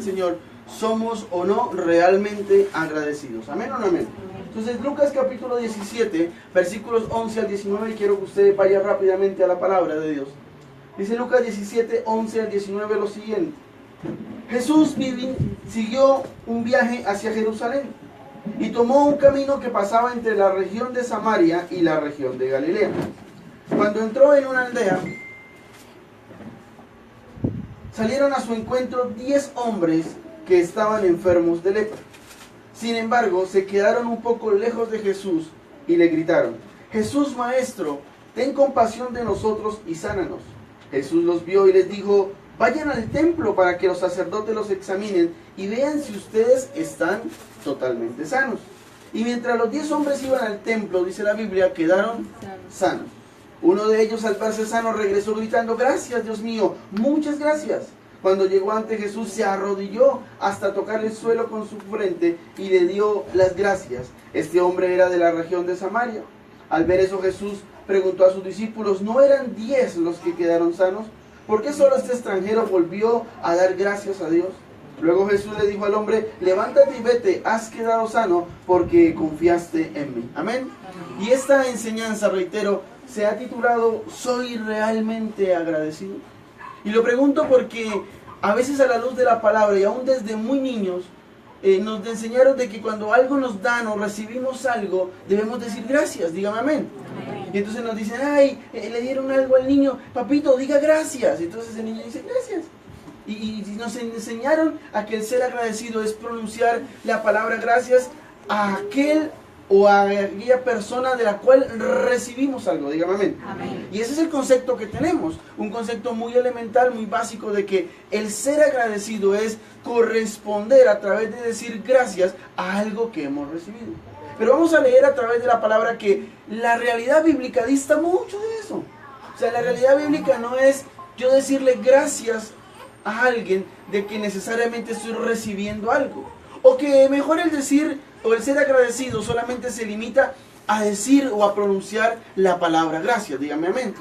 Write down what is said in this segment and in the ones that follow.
Señor, somos o no realmente agradecidos. ¿Amén o no amén? Entonces, Lucas capítulo 17, versículos 11 al 19, y quiero que usted vaya rápidamente a la palabra de Dios. Dice Lucas 17, 11 al 19 lo siguiente. Jesús siguió un viaje hacia Jerusalén y tomó un camino que pasaba entre la región de Samaria y la región de Galilea. Cuando entró en una aldea, salieron a su encuentro 10 hombres que estaban enfermos de lepra. Sin embargo, se quedaron un poco lejos de Jesús y le gritaron: Jesús, Maestro, ten compasión de nosotros y sánanos. Jesús los vio y les dijo: vayan al templo para que los sacerdotes los examinen y vean si ustedes están totalmente sanos. Y mientras los 10 hombres iban al templo, dice la Biblia, quedaron sanos. Uno de ellos, al verse sano, regresó gritando: gracias, Dios mío, muchas gracias. Cuando llegó ante Jesús, se arrodilló hasta tocar el suelo con su frente y le dio las gracias. Este hombre era de la región de Samaria. Al ver eso, Jesús preguntó a sus discípulos: ¿no eran 10 los que quedaron sanos? ¿Por qué solo este extranjero volvió a dar gracias a Dios? Luego Jesús le dijo al hombre: levántate y vete, has quedado sano porque confiaste en mí. Amén. Y esta enseñanza, reitero, se ha titulado ¿Soy realmente agradecido? Y lo pregunto porque a veces, a la luz de la palabra y aún desde muy niños, nos enseñaron de que cuando algo nos dan o recibimos algo, debemos decir gracias, dígame amén. Y entonces nos dicen: ay, le dieron algo al niño, papito, diga gracias. Y entonces el niño dice gracias. Y nos enseñaron a que el ser agradecido es pronunciar la palabra gracias a aquel o a aquella persona de la cual recibimos algo, dígame amén. Amén. Y ese es el concepto que tenemos, un concepto muy elemental, muy básico, de que el ser agradecido es corresponder a través de decir gracias a algo que hemos recibido. Pero vamos a leer a través de la palabra que la realidad bíblica dista mucho de eso. O sea, la realidad bíblica no es yo decirle gracias a alguien de que necesariamente estoy recibiendo algo. O que mejor el decir o el ser agradecido solamente se limita a decir o a pronunciar la palabra gracias, dígame amén.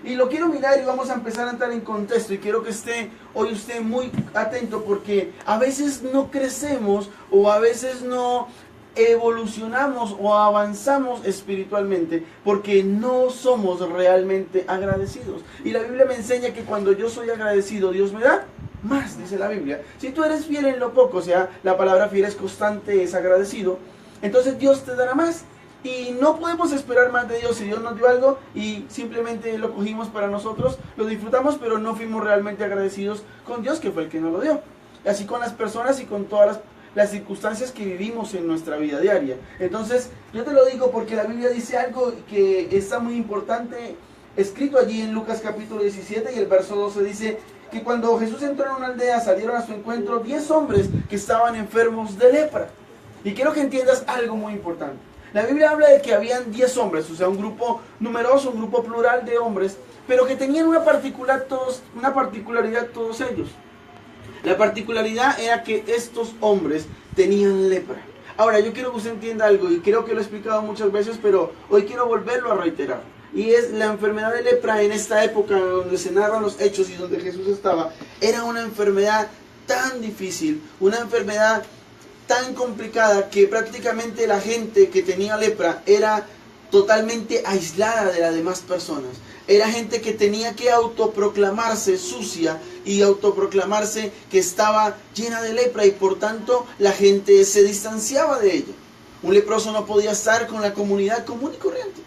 Y lo quiero mirar y vamos a empezar a entrar en contexto, y quiero que esté hoy usted muy atento, porque a veces no crecemos o a veces no evolucionamos o avanzamos espiritualmente porque no somos realmente agradecidos. Y la Biblia me enseña que cuando yo soy agradecido, Dios me da más, dice la Biblia. Si tú eres fiel en lo poco, o sea, la palabra fiel es constante, es agradecido, entonces Dios te dará más. Y no podemos esperar más de Dios. Si Dios nos dio algo y simplemente lo cogimos para nosotros, lo disfrutamos, pero no fuimos realmente agradecidos con Dios, que fue el que nos lo dio. Así con las personas y con todas las circunstancias que vivimos en nuestra vida diaria. Entonces, yo te lo digo porque la Biblia dice algo que está muy importante, escrito allí en Lucas capítulo 17, y el verso 12 dice que cuando Jesús entró en una aldea, salieron a su encuentro 10 hombres que estaban enfermos de lepra. Y quiero que entiendas algo muy importante. La Biblia habla de que habían 10 hombres, o sea, un grupo numeroso, un grupo plural de hombres, pero que tenían una particularidad todos ellos. La particularidad era que estos hombres tenían lepra. Ahora, yo quiero que usted entienda algo, y creo que lo he explicado muchas veces, pero hoy quiero volverlo a reiterar. Y es la enfermedad de lepra en esta época donde se narran los hechos y donde Jesús estaba. Era una enfermedad tan difícil, una enfermedad tan complicada, que prácticamente la gente que tenía lepra era totalmente aislada de las demás personas. Era gente que tenía que autoproclamarse sucia y autoproclamarse que estaba llena de lepra, y por tanto la gente se distanciaba de ella. Un leproso no podía estar con la comunidad común y corriente.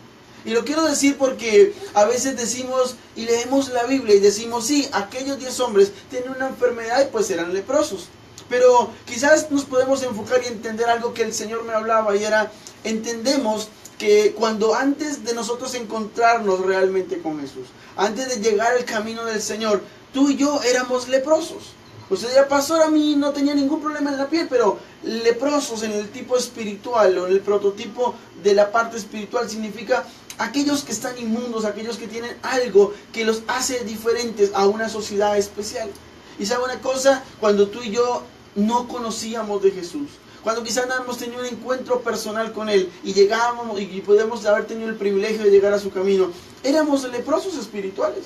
Y lo quiero decir porque a veces decimos y leemos la Biblia y decimos: sí, aquellos 10 hombres tienen una enfermedad y pues eran leprosos. Pero quizás nos podemos enfocar y entender algo que el Señor me hablaba, y era: entendemos que cuando antes de nosotros encontrarnos realmente con Jesús, antes de llegar al camino del Señor, tú y yo éramos leprosos. Usted dirá: pastor, a mí no tenía ningún problema en la piel, pero leprosos en el tipo espiritual o en el prototipo de la parte espiritual significa aquellos que están inmundos, aquellos que tienen algo que los hace diferentes a una sociedad especial. Y sabe una cosa, cuando tú y yo no conocíamos de Jesús, cuando quizás no hemos tenido un encuentro personal con Él y llegábamos y podemos haber tenido el privilegio de llegar a su camino, éramos leprosos espirituales.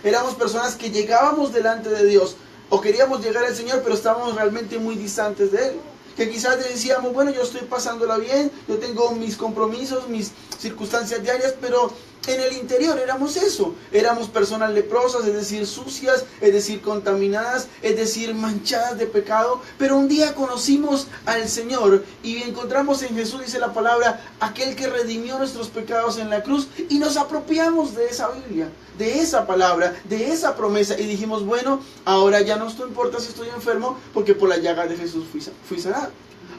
Éramos personas que llegábamos delante de Dios o queríamos llegar al Señor, pero estábamos realmente muy distantes de Él. Que quizás decíamos, bueno, yo estoy pasándola bien, yo tengo mis compromisos, mis circunstancias diarias, pero en el interior éramos eso. Éramos personas leprosas, es decir, sucias, es decir, contaminadas, es decir, manchadas de pecado. Pero un día conocimos al Señor y encontramos en Jesús, dice la palabra, aquel que redimió nuestros pecados en la cruz, y nos apropiamos de esa Biblia, de esa palabra, de esa promesa, y dijimos, bueno, ahora ya no importa si estoy enfermo, porque por la llaga de Jesús fui sanado.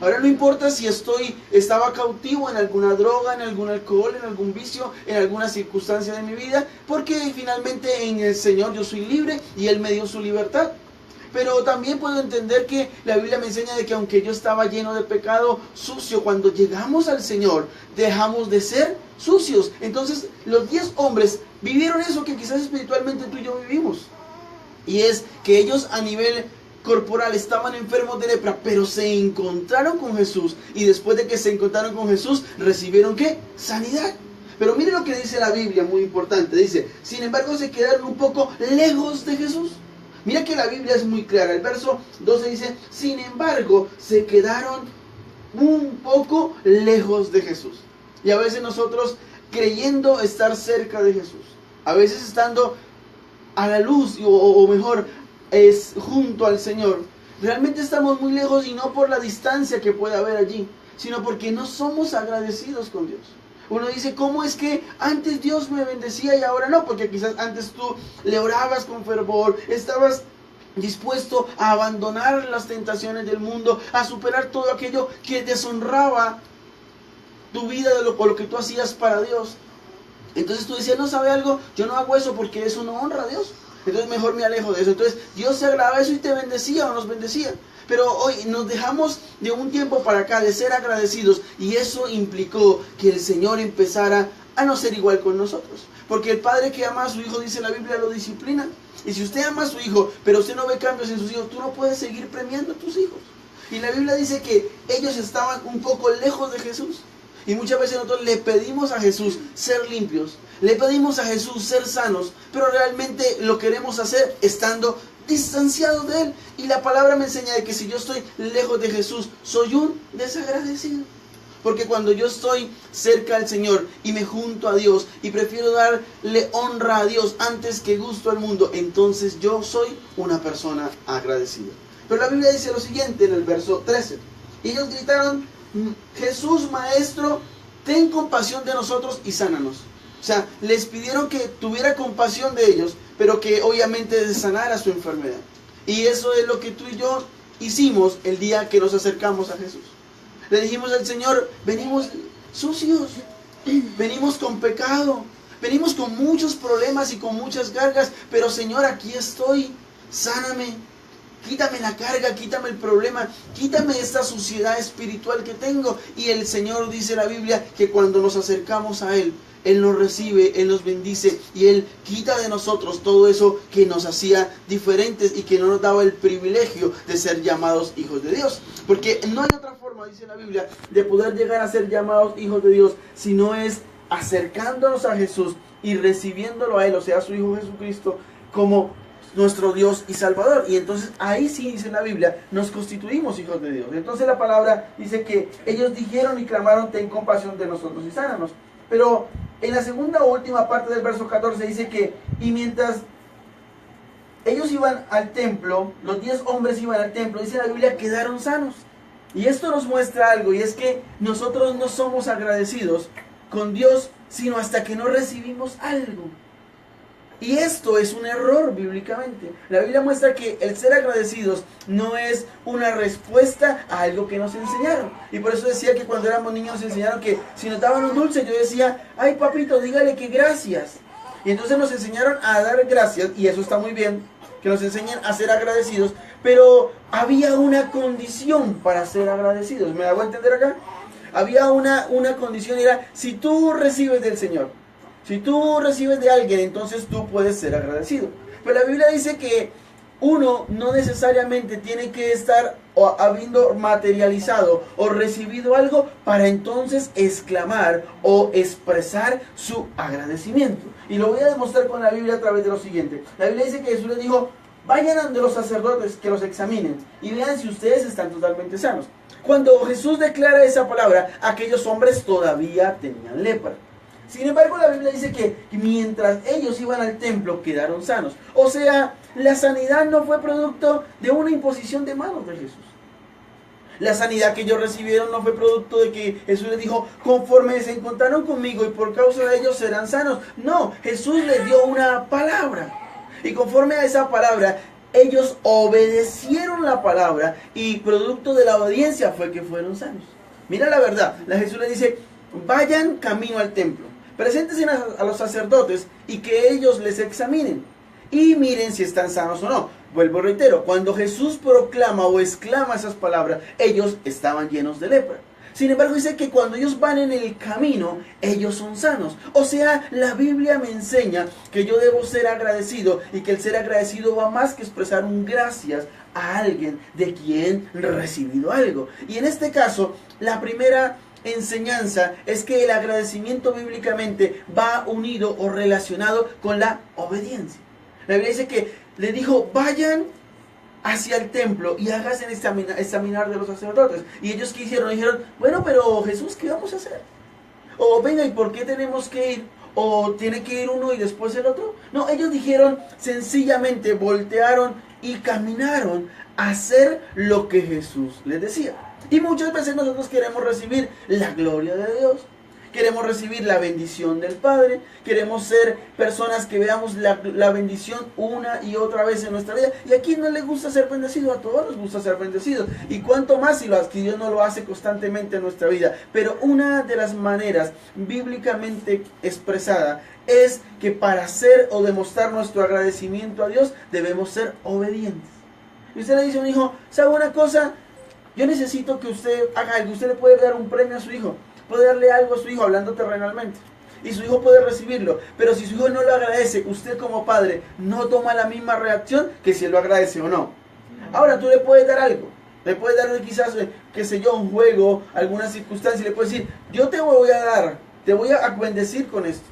Ahora no importa si estaba cautivo en alguna droga, en algún alcohol, en algún vicio, en alguna circunstancia de mi vida, porque finalmente en el Señor yo soy libre y Él me dio su libertad. Pero también puedo entender que la Biblia me enseña de que aunque yo estaba lleno de pecado, sucio, cuando llegamos al Señor, dejamos de ser sucios. Entonces los 10 hombres vivieron eso que quizás espiritualmente tú y yo vivimos. Y es que ellos a nivel corporal estaban enfermos de lepra, pero se encontraron con Jesús, y después de que se encontraron con Jesús, recibieron ¿qué? Sanidad. Pero mire lo que dice la Biblia, muy importante. Dice, sin embargo se quedaron un poco lejos de Jesús. Mira que la Biblia es muy clara. El verso 12 dice, sin embargo se quedaron un poco lejos de Jesús. Y a veces nosotros creyendo estar cerca de Jesús, a veces estando a la luz, o mejor, es junto al Señor, realmente estamos muy lejos, y no por la distancia que puede haber allí, sino porque no somos agradecidos con Dios. Uno dice, ¿cómo es que antes Dios me bendecía y ahora no? Porque quizás antes tú le orabas con fervor, estabas dispuesto a abandonar las tentaciones del mundo, a superar todo aquello que deshonraba tu vida por lo que tú hacías para Dios. Entonces tú decías, no, ¿sabe algo? Yo no hago eso porque eso no honra a Dios. Entonces mejor me alejo de eso. Entonces Dios se agradaba eso y te bendecía o nos bendecía. Pero hoy nos dejamos de un tiempo para acá de ser agradecidos, y eso implicó que el Señor empezara a no ser igual con nosotros. Porque el padre que ama a su hijo, dice la Biblia, lo disciplina. Y si usted ama a su hijo, pero usted no ve cambios en sus hijos, tú no puedes seguir premiando a tus hijos. Y la Biblia dice que ellos estaban un poco lejos de Jesús. Y muchas veces nosotros le pedimos a Jesús ser limpios, le pedimos a Jesús ser sanos, pero realmente lo queremos hacer estando distanciados de Él. Y la palabra me enseña de que si yo estoy lejos de Jesús, soy un desagradecido. Porque cuando yo estoy cerca del Señor y me junto a Dios y prefiero darle honra a Dios antes que gusto al mundo, entonces yo soy una persona agradecida. Pero la Biblia dice lo siguiente en el verso 13. Y ellos gritaron, Jesús, Maestro, ten compasión de nosotros y sánanos. O sea, les pidieron que tuviera compasión de ellos, pero que obviamente sanara su enfermedad. Y eso es lo que tú y yo hicimos el día que nos acercamos a Jesús. Le dijimos al Señor, venimos sucios, venimos con pecado, venimos con muchos problemas y con muchas cargas, pero Señor, aquí estoy, sáname. Quítame la carga, quítame el problema, quítame esta suciedad espiritual que tengo. Y el Señor, dice la Biblia, que cuando nos acercamos a Él, Él nos recibe, Él nos bendice, y Él quita de nosotros todo eso que nos hacía diferentes y que no nos daba el privilegio de ser llamados hijos de Dios. Porque no hay otra forma, dice la Biblia, de poder llegar a ser llamados hijos de Dios, si no es acercándonos a Jesús y recibiéndolo a Él, o sea, a su Hijo Jesucristo, como nuestro Dios y Salvador. Y entonces ahí sí, dice la Biblia, nos constituimos hijos de Dios. Entonces la palabra dice que ellos dijeron y clamaron, ten compasión de nosotros y sánanos. Pero en la segunda o última parte del verso 14 dice que, y mientras ellos iban al templo, los 10 hombres iban al templo, dice la Biblia, quedaron sanos. Y esto nos muestra algo, y es que nosotros no somos agradecidos con Dios, sino hasta que no recibimos algo. Y esto es un error bíblicamente. La Biblia muestra que el ser agradecidos no es una respuesta a algo que nos enseñaron. Y por eso decía que cuando éramos niños nos enseñaron que si nos daban un dulce, yo decía, ay papito, dígale que gracias. Y entonces nos enseñaron a dar gracias, y eso está muy bien, que nos enseñen a ser agradecidos, pero había una condición para ser agradecidos. ¿Me hago entender acá? Había una condición, era, si tú recibes del Señor, si tú recibes de alguien, entonces tú puedes ser agradecido. Pero la Biblia dice que uno no necesariamente tiene que estar habiendo materializado o recibido algo para entonces exclamar o expresar su agradecimiento. Y lo voy a demostrar con la Biblia a través de lo siguiente. La Biblia dice que Jesús le dijo, vayan ante los sacerdotes que los examinen y vean si ustedes están totalmente sanos. Cuando Jesús declara esa palabra, aquellos hombres todavía tenían lepra. Sin embargo, la Biblia dice que mientras ellos iban al templo, quedaron sanos. O sea, la sanidad no fue producto de una imposición de manos de Jesús. La sanidad que ellos recibieron no fue producto de que Jesús les dijo, conforme se encontraron conmigo y por causa de ellos serán sanos. No, Jesús les dio una palabra. Y conforme a esa palabra, ellos obedecieron la palabra y producto de la obediencia fue que fueron sanos. Mira la verdad, Jesús les dice, vayan camino al templo, preséntense a los sacerdotes y que ellos les examinen y miren si están sanos o no. Vuelvo, reitero, cuando Jesús proclama o exclama esas palabras, ellos estaban llenos de lepra. Sin embargo, dice que cuando ellos van en el camino, ellos son sanos. O sea, la Biblia me enseña que yo debo ser agradecido y que el ser agradecido va más que expresar un gracias a alguien de quien he recibido algo. Y en este caso, la primera enseñanza es que el agradecimiento bíblicamente va unido o relacionado con la obediencia. La Biblia dice que le dijo, vayan hacia el templo y háganse examinar de los sacerdotes. Y ellos ¿qué hicieron? Dijeron, bueno, pero Jesús, ¿qué vamos a hacer? O venga, ¿y por qué tenemos que ir? ¿O tiene que ir uno y después el otro? No, ellos dijeron, sencillamente voltearon y caminaron a hacer lo que Jesús les decía. Y muchas veces nosotros queremos recibir la gloria de Dios. Queremos recibir la bendición del Padre. Queremos ser personas que veamos la bendición una y otra vez en nuestra vida. Y a quién no le gusta ser bendecido, a todos nos gusta ser bendecidos. Y cuánto más si Dios no lo hace constantemente en nuestra vida. Pero una de las maneras bíblicamente expresada es que para hacer o demostrar nuestro agradecimiento a Dios debemos ser obedientes. Y usted le dice a un hijo, ¿sabe una cosa? Yo necesito que usted haga algo. Usted le puede dar un premio a su hijo. Puede darle algo a su hijo hablando terrenalmente y su hijo puede recibirlo, pero si su hijo no lo agradece, usted como padre no toma la misma reacción que si él lo agradece o no. Ahora tú le puedes dar algo, le puedes dar quizás, qué sé yo, un juego, alguna circunstancia, y le puedes decir, yo te voy a dar, te voy a bendecir con esto,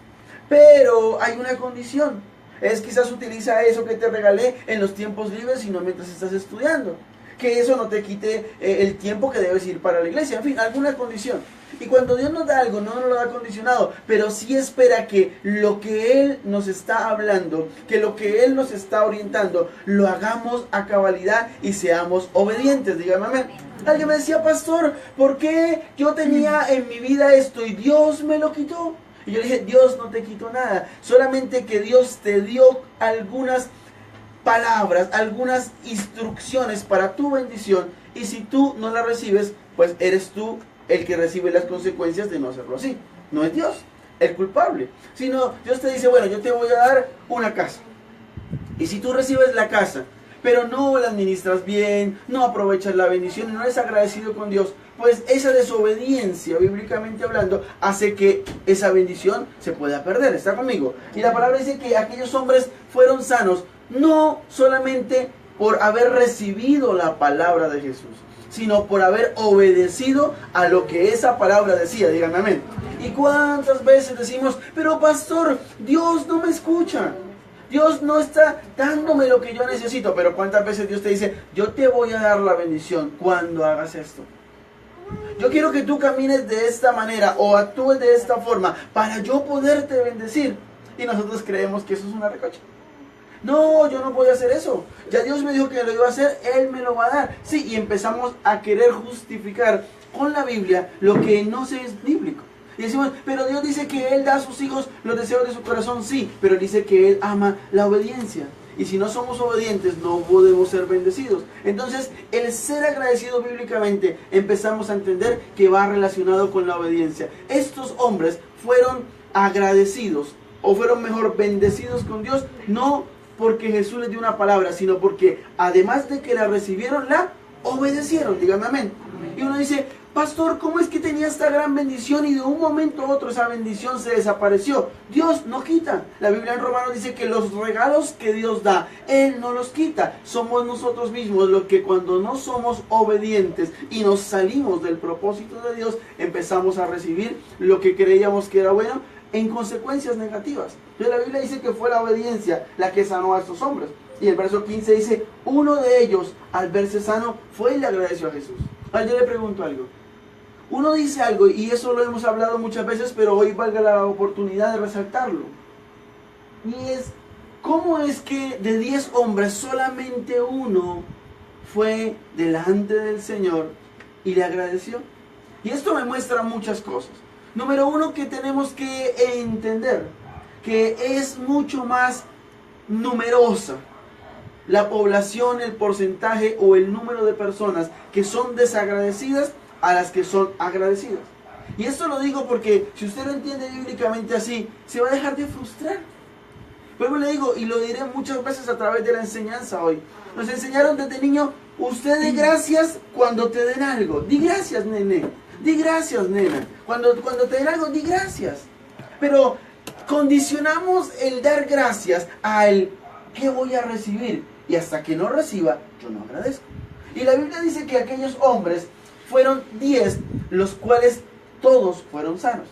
pero hay una condición, es quizás utiliza eso que te regalé en los tiempos libres y no mientras estás estudiando, que eso no te quite el tiempo que debes ir para la iglesia, en fin, alguna condición. Y cuando Dios nos da algo, no nos lo da condicionado, pero sí espera que lo que Él nos está hablando, que lo que Él nos está orientando, lo hagamos a cabalidad y seamos obedientes. Dígame amén. Alguien me decía, pastor, ¿por qué yo tenía en mi vida esto y Dios me lo quitó? Y yo le dije, Dios no te quitó nada, solamente que Dios te dio algunas palabras, algunas instrucciones para tu bendición, y si tú no la recibes, pues eres tú el que recibe las consecuencias de no hacerlo así. No es Dios el culpable, sino Dios te dice, bueno, yo te voy a dar una casa, y si tú recibes la casa, pero no la administras bien, no aprovechas la bendición y no eres agradecido con Dios, pues esa desobediencia, bíblicamente hablando, hace que esa bendición se pueda perder. ¿Está conmigo? Y la palabra dice que aquellos hombres fueron sanos, no solamente por haber recibido la palabra de Jesús, sino por haber obedecido a lo que esa palabra decía. Díganme amén. ¿Y cuántas veces decimos, pero pastor, Dios no me escucha? Dios no está dándome lo que yo necesito. Pero cuántas veces Dios te dice, yo te voy a dar la bendición cuando hagas esto. Yo quiero que tú camines de esta manera o actúes de esta forma para yo poderte bendecir. Y nosotros creemos que eso es una recocha. No, yo no voy a hacer eso. Ya Dios me dijo que lo iba a hacer, Él me lo va a dar. Sí, y empezamos a querer justificar con la Biblia lo que no es bíblico. Y decimos, pero Dios dice que Él da a sus hijos los deseos de su corazón. Sí, pero dice que Él ama la obediencia. Y si no somos obedientes, no podemos ser bendecidos. Entonces, el ser agradecido bíblicamente, empezamos a entender que va relacionado con la obediencia. Estos hombres fueron agradecidos, o fueron mejor bendecidos con Dios, no porque Jesús les dio una palabra, sino porque además de que la recibieron, la obedecieron. Dígame amén. Y uno dice, pastor, ¿cómo es que tenía esta gran bendición y de un momento a otro esa bendición se desapareció? Dios no quita. La Biblia en Romanos dice que los regalos que Dios da, Él no los quita. Somos nosotros mismos los que cuando no somos obedientes y nos salimos del propósito de Dios, empezamos a recibir lo que creíamos que era bueno en consecuencias negativas. Entonces la Biblia dice que fue la obediencia la que sanó a estos hombres. Y el verso 15 dice, uno de ellos, al verse sano, fue y le agradeció a Jesús. Ahora yo le pregunto algo. Uno dice algo, y eso lo hemos hablado muchas veces, pero hoy valga la oportunidad de resaltarlo. Y es, ¿cómo es que de 10 hombres solamente uno fue delante del Señor y le agradeció? Y esto me muestra muchas cosas. Número uno, que tenemos que entender que es mucho más numerosa la población, el porcentaje o el número de personas que son desagradecidas a las que son agradecidas. Y esto lo digo porque si usted lo entiende bíblicamente así, se va a dejar de frustrar. Luego le digo, y lo diré muchas veces a través de la enseñanza hoy, nos enseñaron desde niño, usted dé gracias cuando te den algo. Di gracias, nene. Di gracias, nena. Cuando te den algo, di gracias. Pero condicionamos el dar gracias al ¿qué voy a recibir? Y hasta que no reciba, yo no agradezco. Y la Biblia dice que aquellos hombres fueron 10, los cuales todos fueron sanos.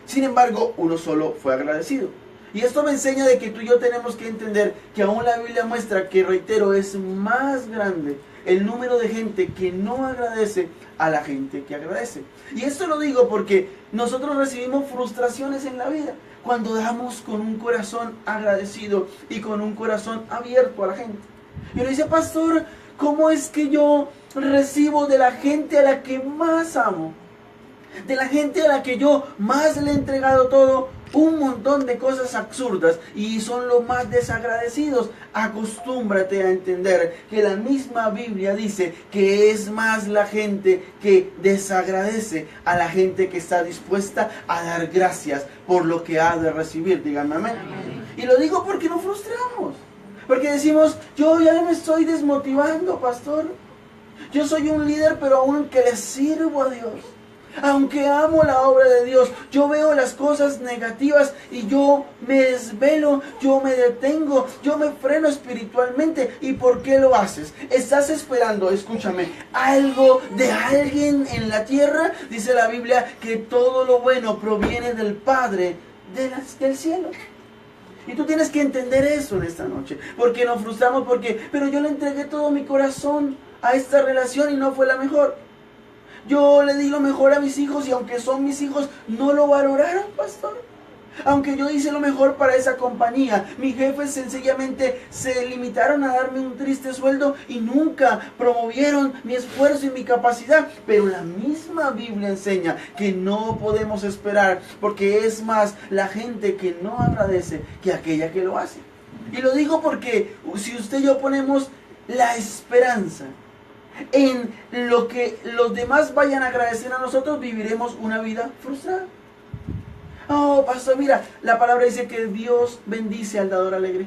Sin embargo, uno solo fue agradecido. Y esto me enseña de que tú y yo tenemos que entender que aún la Biblia muestra que, reitero, es más grande el número de gente que no agradece a la gente que agradece. Y esto lo digo porque nosotros recibimos frustraciones en la vida cuando damos con un corazón agradecido y con un corazón abierto a la gente. Y uno dice, pastor, ¿cómo es que yo recibo de la gente a la que más amo? De la gente a la que yo más le he entregado todo, un montón de cosas absurdas y son los más desagradecidos. Acostúmbrate a entender que la misma Biblia dice que es más la gente que desagradece a la gente que está dispuesta a dar gracias por lo que ha de recibir. Díganme amén. Y lo digo porque nos frustramos. Porque decimos, yo ya me estoy desmotivando, pastor. Yo soy un líder, pero aunque le sirvo a Dios, aunque amo la obra de Dios, yo veo las cosas negativas y yo me desvelo, yo me detengo, yo me freno espiritualmente. ¿Y por qué lo haces? ¿Estás esperando, escúchame, algo de alguien en la tierra? Dice la Biblia que todo lo bueno proviene del Padre del cielo. Y tú tienes que entender eso en esta noche. Porque nos frustramos pero yo le entregué todo mi corazón a esta relación y no fue la mejor. Yo le di lo mejor a mis hijos y aunque son mis hijos, no lo valoraron, pastor. Aunque yo hice lo mejor para esa compañía, mis jefes sencillamente se limitaron a darme un triste sueldo y nunca promovieron mi esfuerzo y mi capacidad. Pero la misma Biblia enseña que no podemos esperar, porque es más la gente que no agradece que aquella que lo hace. Y lo digo porque si usted y yo ponemos la esperanza en lo que los demás vayan a agradecer a nosotros, viviremos una vida frustrada. Oh, pastor, mira, la palabra dice que Dios bendice al dador alegre.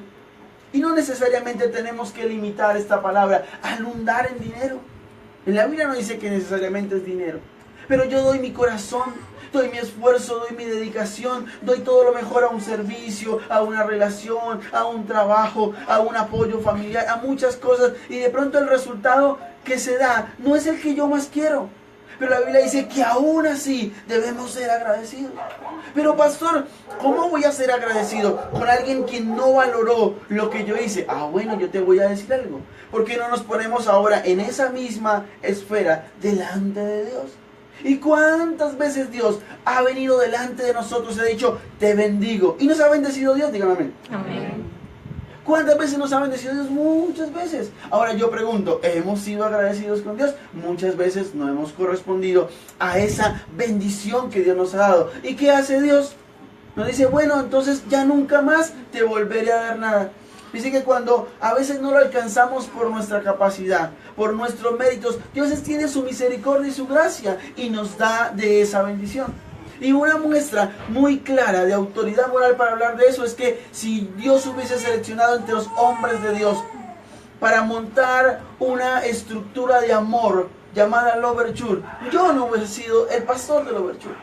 Y no necesariamente tenemos que limitar esta palabra a inundar en dinero. En la Biblia no dice que necesariamente es dinero. Pero yo doy mi corazón, doy mi esfuerzo, doy mi dedicación, doy todo lo mejor a un servicio, a una relación, a un trabajo, a un apoyo familiar, a muchas cosas. Y de pronto el resultado que se da no es el que yo más quiero. Pero la Biblia dice que aún así debemos ser agradecidos. Pero pastor, ¿cómo voy a ser agradecido con alguien que no valoró lo que yo hice? Ah, bueno, yo te voy a decir algo. ¿Por qué no nos ponemos ahora en esa misma esfera delante de Dios? ¿Y cuántas veces Dios ha venido delante de nosotros y ha dicho, te bendigo? ¿Y nos ha bendecido Dios? Dígame amén. Amén. ¿Cuántas veces nos ha bendecido Dios? Muchas veces. Ahora yo pregunto, ¿hemos sido agradecidos con Dios? Muchas veces no hemos correspondido a esa bendición que Dios nos ha dado. ¿Y qué hace Dios? Nos dice, bueno, entonces ya nunca más te volveré a dar nada. Dice que cuando a veces no lo alcanzamos por nuestra capacidad, por nuestros méritos, Dios tiene su misericordia y su gracia y nos da de esa bendición. Y una muestra muy clara de autoridad moral para hablar de eso es que si Dios hubiese seleccionado entre los hombres de Dios para montar una estructura de amor llamada Louverture, yo no hubiese sido el pastor de Louverture.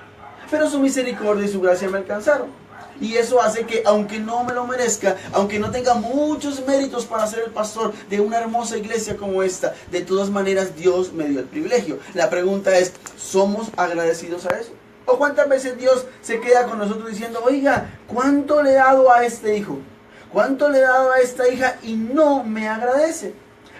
Pero su misericordia y su gracia me alcanzaron. Y eso hace que, aunque no me lo merezca, aunque no tenga muchos méritos para ser el pastor de una hermosa iglesia como esta, de todas maneras Dios me dio el privilegio. La pregunta es, ¿somos agradecidos a eso? ¿O cuántas veces Dios se queda con nosotros diciendo, oiga, ¿cuánto le he dado a este hijo? ¿Cuánto le he dado a esta hija y no me agradece?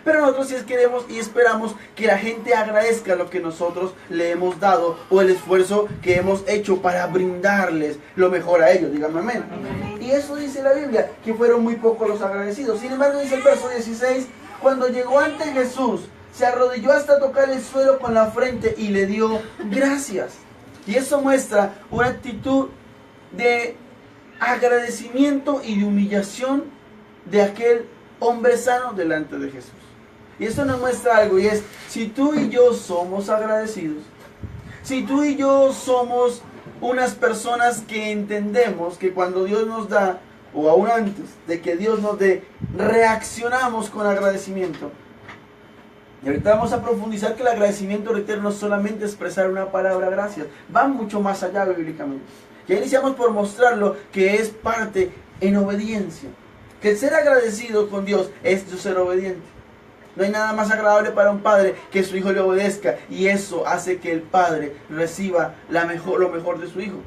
Pero nosotros sí queremos y esperamos que la gente agradezca lo que nosotros le hemos dado o el esfuerzo que hemos hecho para brindarles lo mejor a ellos. Díganme amén. Y eso dice la Biblia, que fueron muy pocos los agradecidos. Sin embargo, dice el verso 16, cuando llegó ante Jesús, se arrodilló hasta tocar el suelo con la frente y le dio gracias. Y eso muestra una actitud de agradecimiento y de humillación de aquel hombre sano delante de Jesús. Y eso nos muestra algo, y es, si tú y yo somos agradecidos, si tú y yo somos unas personas que entendemos que cuando Dios nos da, o aún antes de que Dios nos dé, reaccionamos con agradecimiento. Y ahorita vamos a profundizar que el agradecimiento, reitero, no es solamente expresar una palabra gracias, va mucho más allá bíblicamente. Ya iniciamos por mostrarlo que es parte en obediencia. Que el ser agradecido con Dios es ser obediente. No hay nada más agradable para un padre que su hijo le obedezca, y eso hace que el padre reciba lo mejor de su hijo.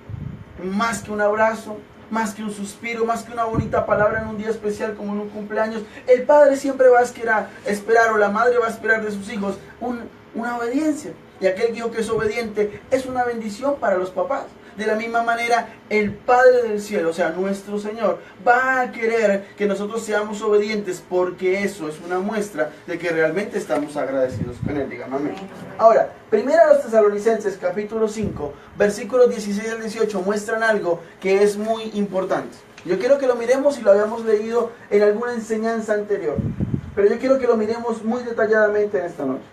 Más que un abrazo, más que un suspiro, más que una bonita palabra en un día especial como en un cumpleaños, el padre siempre va a esperar, o la madre va a esperar de sus hijos una obediencia. Y aquel hijo que es obediente es una bendición para los papás. De la misma manera, el Padre del cielo, o sea, nuestro Señor, va a querer que nosotros seamos obedientes, porque eso es una muestra de que realmente estamos agradecidos con Él. Dígame amén. Ahora, primero a los Tesalonicenses, capítulo 5, versículos 16 al 18, muestran algo que es muy importante. Yo quiero que lo miremos y lo habíamos leído en alguna enseñanza anterior, pero yo quiero que lo miremos muy detalladamente en esta noche.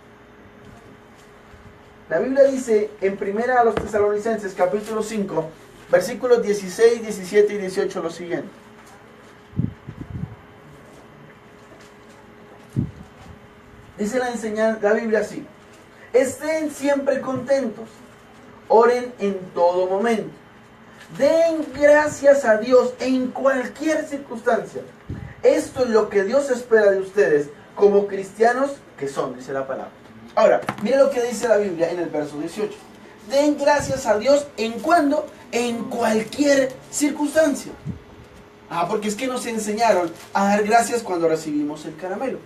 La Biblia dice en primera a los Tesalonicenses capítulo 5, versículos 16, 17 y 18 lo siguiente. Dice la Biblia así: estén siempre contentos, oren en todo momento, den gracias a Dios en cualquier circunstancia. Esto es lo que Dios espera de ustedes como cristianos que son, dice la palabra. Ahora, mira lo que dice la Biblia en el verso 18. Den gracias a Dios en cuando, en cualquier circunstancia. Porque es que nos enseñaron a dar gracias cuando recibimos el caramelo.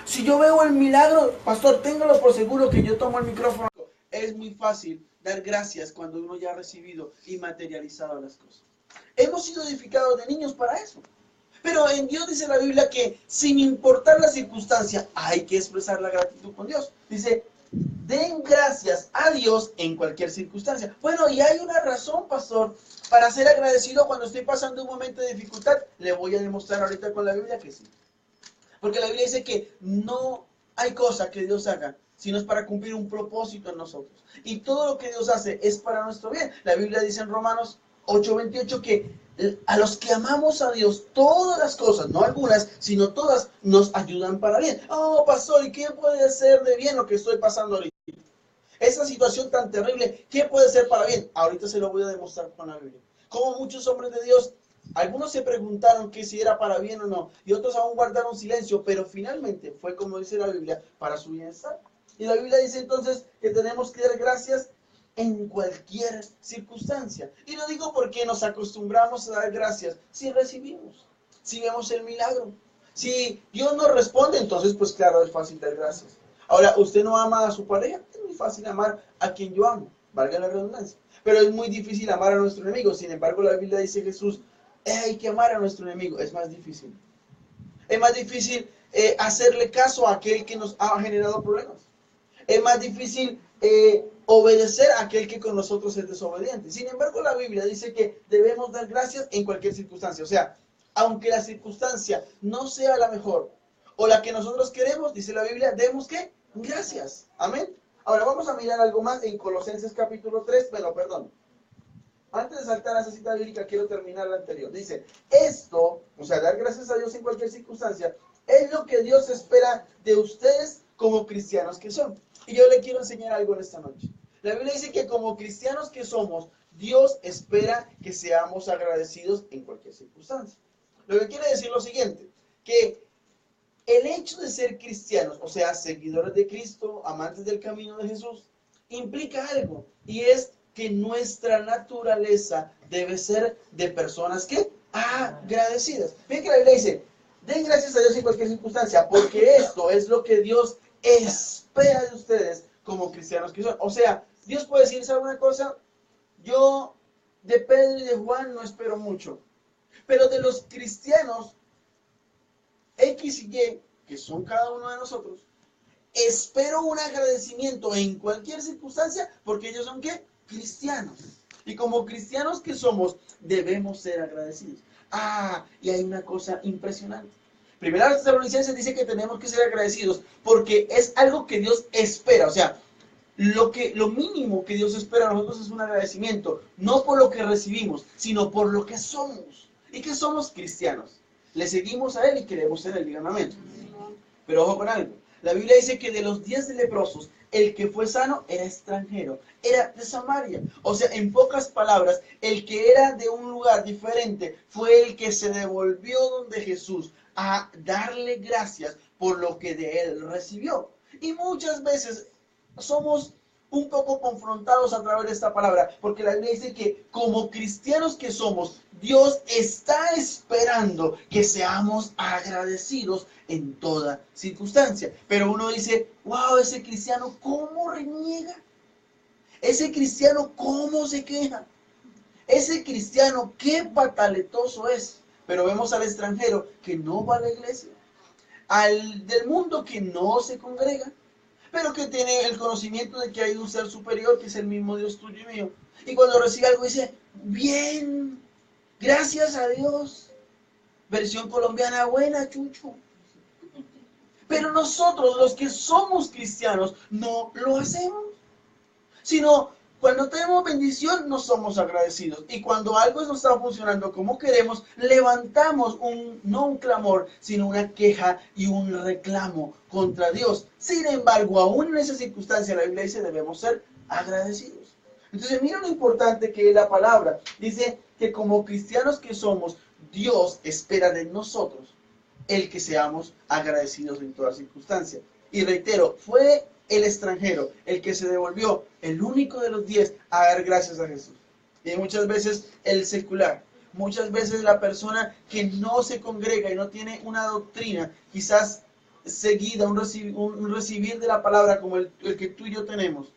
Si yo veo el milagro, pastor, téngalo por seguro que yo tomo el micrófono. Es muy fácil dar gracias cuando uno ya ha recibido y materializado las cosas. Hemos sido edificados de niños para eso. Pero en Dios dice la Biblia que sin importar la circunstancia hay que expresar la gratitud con Dios. Dice, den gracias a Dios en cualquier circunstancia. Bueno, y hay una razón, pastor, para ser agradecido cuando estoy pasando un momento de dificultad. Le voy a demostrar ahorita con la Biblia que sí. Porque la Biblia dice que no hay cosa que Dios haga, sino es para cumplir un propósito en nosotros. Y todo lo que Dios hace es para nuestro bien. La Biblia dice en Romanos 8:28 que a los que amamos a Dios, todas las cosas, no algunas, sino todas, nos ayudan para bien. Oh, pastor, ¿y qué puede ser de bien lo que estoy pasando ahorita? Esa situación tan terrible, ¿qué puede ser para bien? Ahorita se lo voy a demostrar con la Biblia. Como muchos hombres de Dios, algunos se preguntaron que si era para bien o no, y otros aún guardaron silencio, pero finalmente fue, como dice la Biblia, para su bienestar. Y la Biblia dice entonces que tenemos que dar gracias en cualquier circunstancia. Y lo digo porque nos acostumbramos a dar gracias si recibimos, si vemos el milagro. Si Dios nos responde, entonces pues claro, es fácil dar gracias. Ahora, usted no ama a su pareja, es muy fácil amar a quien yo amo, valga la redundancia. Pero es muy difícil amar a nuestro enemigo. Sin embargo, la Biblia dice Jesús, hay que amar a nuestro enemigo. Es más difícil. Es más difícil hacerle caso a aquel que nos ha generado problemas. Es más difícil obedecer a aquel que con nosotros es desobediente. Sin embargo, la Biblia dice que debemos dar gracias en cualquier circunstancia. O sea, aunque la circunstancia no sea la mejor o la que nosotros queremos, dice la Biblia, demos ¿qué? Gracias. Amén. Ahora vamos a mirar algo más en Colosenses capítulo 3. Bueno, perdón. Antes de saltar a esa cita bíblica, quiero terminar la anterior. Dice, esto, o sea, dar gracias a Dios en cualquier circunstancia, es lo que Dios espera de ustedes como cristianos que son. Y yo le quiero enseñar algo en esta noche. La Biblia dice que como cristianos que somos, Dios espera que seamos agradecidos en cualquier circunstancia. Lo que quiere decir lo siguiente, que el hecho de ser cristianos, o sea, seguidores de Cristo, amantes del camino de Jesús, implica algo, y es que nuestra naturaleza debe ser de personas que agradecidas. Miren que la Biblia dice, den gracias a Dios en cualquier circunstancia, porque esto es lo que Dios espera de ustedes como cristianos que son. O sea, Dios puede decir, ¿sabe una cosa? Yo de Pedro y de Juan no espero mucho, pero de los cristianos X y Y, que son cada uno de nosotros, espero un agradecimiento en cualquier circunstancia, porque ellos son ¿qué? Cristianos. Y como cristianos que somos, debemos ser agradecidos. Y hay una cosa impresionante. Primera de Tesalonicenses dice que tenemos que ser agradecidos porque es algo que Dios espera. O sea, lo mínimo que Dios espera a nosotros es un agradecimiento, no por lo que recibimos, sino por lo que somos. ¿Y que somos? Cristianos. Le seguimos a Él y creemos en Él, digan amén. Pero ojo con algo. La Biblia dice que de los 10 leprosos, el que fue sano era extranjero, era de Samaria. O sea, en pocas palabras, el que era de un lugar diferente fue el que se devolvió donde Jesús a darle gracias por lo que de él recibió. Y muchas veces somos un poco confrontados a través de esta palabra, porque la Biblia dice que como cristianos que somos, Dios está esperando que seamos agradecidos en toda circunstancia. Pero uno dice, wow, ese cristiano, ¿cómo reniega? Ese cristiano, ¿cómo se queja? Ese cristiano, qué pataletoso es. Pero vemos al extranjero que no va a la iglesia, al del mundo que no se congrega, pero que tiene el conocimiento de que hay un ser superior que es el mismo Dios tuyo y mío. Y cuando recibe algo dice, bien, gracias a Dios. Versión colombiana, buena, Chucho. Pero nosotros, los que somos cristianos, no lo hacemos. Sino, cuando tenemos bendición, no somos agradecidos. Y cuando algo no está funcionando como queremos, levantamos no un clamor, sino una queja y un reclamo contra Dios. Sin embargo, aún en esa circunstancia, la Biblia dice, debemos ser agradecidos. Entonces, mira lo importante que es la palabra. Dice que como cristianos que somos, Dios espera de nosotros el que seamos agradecidos en toda circunstancia. Y reitero, fue el extranjero el que se devolvió, el único de los 10, a dar gracias a Jesús. Y muchas veces el secular, muchas veces la persona que no se congrega y no tiene una doctrina, quizás seguida, un recibir de la palabra como el que tú y yo tenemos,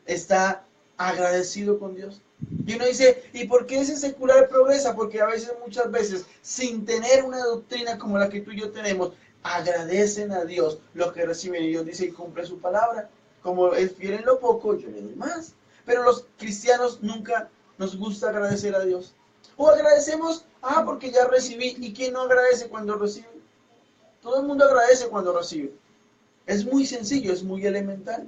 está agradecido con Dios. Y uno dice, ¿y por qué ese secular progresa? Porque a veces, muchas veces, sin tener una doctrina como la que tú y yo tenemos, agradecen a Dios lo que reciben. Y Dios dice, y cumple su palabra. Como es fiel en lo poco, yo le doy más. Pero los cristianos nunca nos gusta agradecer a Dios. O agradecemos, porque ya recibí. ¿Y quién no agradece cuando recibe? Todo el mundo agradece cuando recibe. Es muy sencillo, es muy elemental.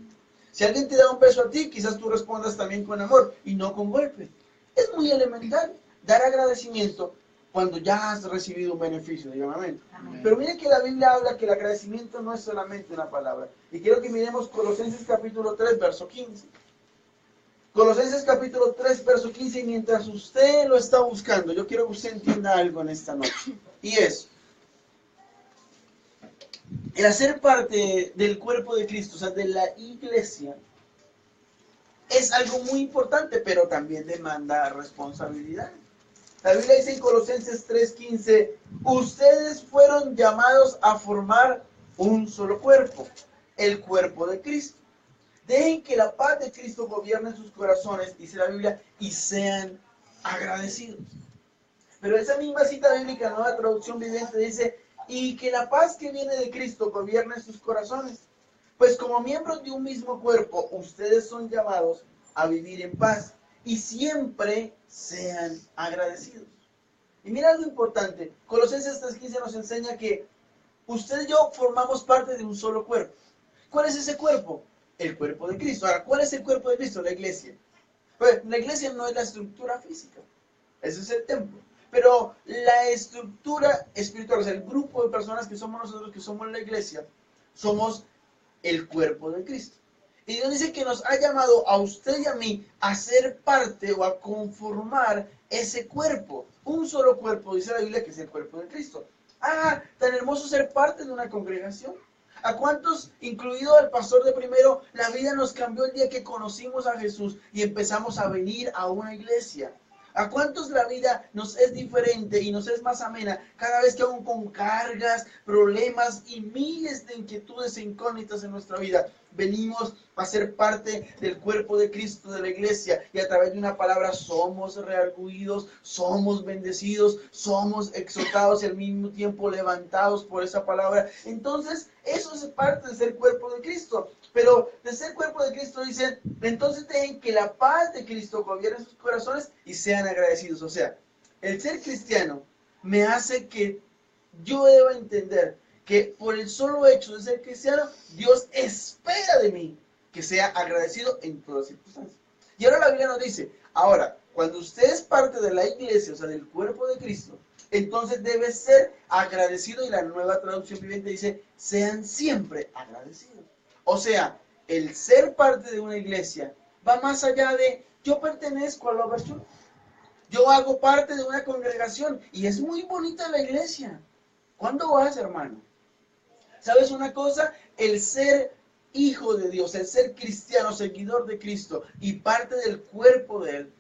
Si alguien te da un beso a ti, quizás tú respondas también con amor y no con golpe. Es muy elemental dar agradecimiento cuando ya has recibido un beneficio, dígame amén. Pero miren que la Biblia habla que el agradecimiento no es solamente una palabra. Y quiero que miremos Colosenses capítulo 3, verso 15. Colosenses capítulo 3, verso 15, y mientras usted lo está buscando, yo quiero que usted entienda algo en esta noche. Y es, el hacer parte del cuerpo de Cristo, o sea, de la iglesia, es algo muy importante, pero también demanda responsabilidad. La Biblia dice en Colosenses 3:15, ustedes fueron llamados a formar un solo cuerpo, el cuerpo de Cristo. Dejen que la paz de Cristo gobierne sus corazones, dice la Biblia, y sean agradecidos. Pero esa misma cita bíblica, nueva traducción viviente, dice, y que la paz que viene de Cristo gobierne sus corazones. Pues como miembros de un mismo cuerpo, ustedes son llamados a vivir en paz y siempre sean agradecidos. Y mira algo importante, Colosenses 3:15 nos enseña que usted y yo formamos parte de un solo cuerpo. ¿Cuál es ese cuerpo? El cuerpo de Cristo. Ahora, ¿cuál es el cuerpo de Cristo? La iglesia. Pues la iglesia no es la estructura física, ese es el templo. Pero la estructura espiritual, o sea, el grupo de personas que somos nosotros, que somos la iglesia, somos el cuerpo de Cristo. Y Dios dice que nos ha llamado a usted y a mí a ser parte o a conformar ese cuerpo. Un solo cuerpo, dice la Biblia, que es el cuerpo de Cristo. Tan hermoso ser parte de una congregación. ¿A cuántos, incluido el pastor de primero, la vida nos cambió el día que conocimos a Jesús y empezamos a venir a una iglesia? ¿A cuántos la vida nos es diferente y nos es más amena cada vez que aún con cargas, problemas y miles de inquietudes e incógnitas en nuestra vida venimos a ser parte del cuerpo de Cristo, de la iglesia, y a través de una palabra somos rearguidos, somos bendecidos, somos exhortados y al mismo tiempo levantados por esa palabra? Entonces, eso es parte de ser cuerpo de Cristo. Pero de ser cuerpo de Cristo dicen, entonces dejen que la paz de Cristo gobierne sus corazones y sean agradecidos. O sea, el ser cristiano me hace que yo deba entender que por el solo hecho de ser cristiano, Dios espera de mí que sea agradecido en todas circunstancias. Y ahora la Biblia nos dice, ahora, cuando usted es parte de la iglesia, o sea, del cuerpo de Cristo, entonces debe ser agradecido, y la Nueva Traducción Viviente dice, sean siempre agradecidos. O sea, el ser parte de una iglesia va más allá de yo pertenezco a la oración, yo hago parte de una congregación y es muy bonita la iglesia. ¿Cuándo vas, hermano? ¿Sabes una cosa? El ser hijo de Dios, el ser cristiano, seguidor de Cristo y parte del cuerpo de Él,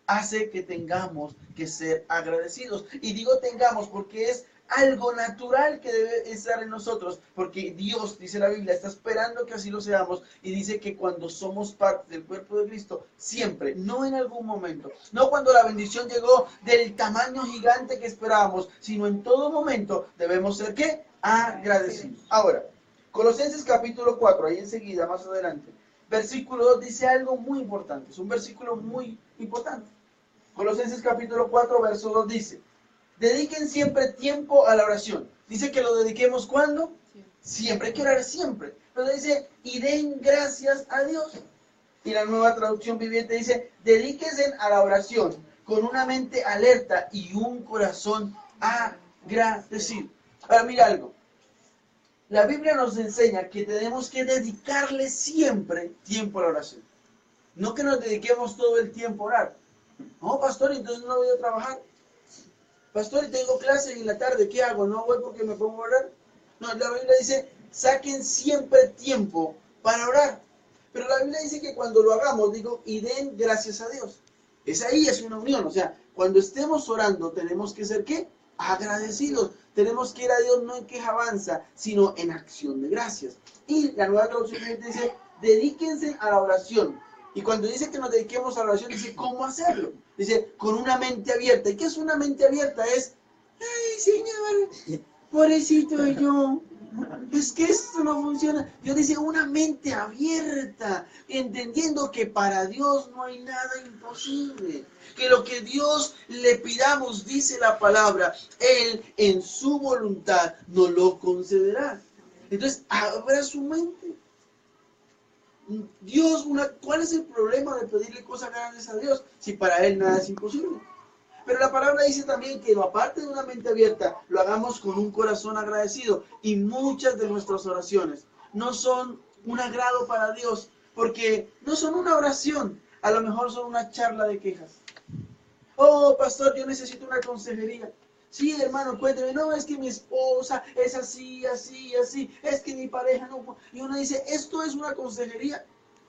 hace que tengamos que ser agradecidos. Y digo tengamos porque es algo natural que debe estar en nosotros, porque Dios, dice la Biblia, está esperando que así lo seamos, y dice que cuando somos parte del cuerpo de Cristo, siempre, no en algún momento, no cuando la bendición llegó del tamaño gigante que esperábamos, sino en todo momento debemos ser, ¿qué? Agradecidos. Ahora, Colosenses capítulo 4, ahí enseguida, más adelante, versículo 2 dice algo muy importante, es un versículo muy importante. Colosenses capítulo 4, verso 2 dice, dediquen siempre tiempo a la oración. Dice que lo dediquemos ¿cuándo? Siempre, hay que orar siempre. Pero dice, y den gracias a Dios. Y la Nueva Traducción Viviente dice, dedíquense a la oración con una mente alerta y un corazón agradecido. Ahora mira algo. La Biblia nos enseña que tenemos que dedicarle siempre tiempo a la oración. No que nos dediquemos todo el tiempo a orar. No, pastor, entonces no voy a trabajar. Pastor, tengo clases en la tarde, ¿qué hago? ¿No voy porque me pongo a orar? No, la Biblia dice, saquen siempre tiempo para orar. Pero la Biblia dice que cuando lo hagamos, digo, y den gracias a Dios. Ahí es una unión, o sea, cuando estemos orando tenemos que ser, ¿qué? Agradecidos. Tenemos que ir a Dios no en quejanza, sino en acción de gracias. Y la Nueva Traducción dice, dedíquense a la oración. Y cuando dice que nos dediquemos a la oración, dice, ¿cómo hacerlo? Dice, con una mente abierta. ¿Y qué es una mente abierta? Es, ay, Señor, pobrecito de yo. Es que esto no funciona. Dios dice, una mente abierta, entendiendo que para Dios no hay nada imposible. Que lo que Dios le pidamos, dice la palabra, Él en su voluntad nos lo concederá. Entonces, abra su mente. Dios, ¿cuál es el problema de pedirle cosas grandes a Dios si para Él nada es imposible? Pero la palabra dice también que aparte de una mente abierta, lo hagamos con un corazón agradecido. Y muchas de nuestras oraciones no son un agrado para Dios, porque no son una oración, a lo mejor son una charla de quejas. Oh, pastor, yo necesito una consejería. Sí, hermano, cuénteme. No, es que mi esposa es así, así, así. Es que mi pareja no... Y uno dice, ¿esto es una consejería?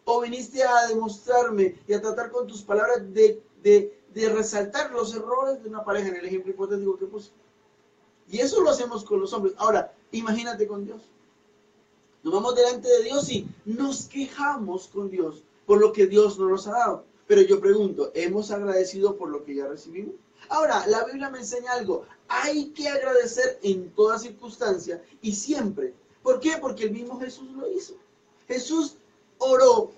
¿O viniste a demostrarme y a tratar con tus palabras de resaltar los errores de una pareja, en el ejemplo hipotético que puse? Y eso lo hacemos con los hombres. Ahora, imagínate con Dios. Nos vamos delante de Dios y nos quejamos con Dios por lo que Dios no nos ha dado. Pero yo pregunto, ¿hemos agradecido por lo que ya recibimos? Ahora, la Biblia me enseña algo. Hay que agradecer en toda circunstancia y siempre. ¿Por qué? Porque el mismo Jesús lo hizo. Jesús oró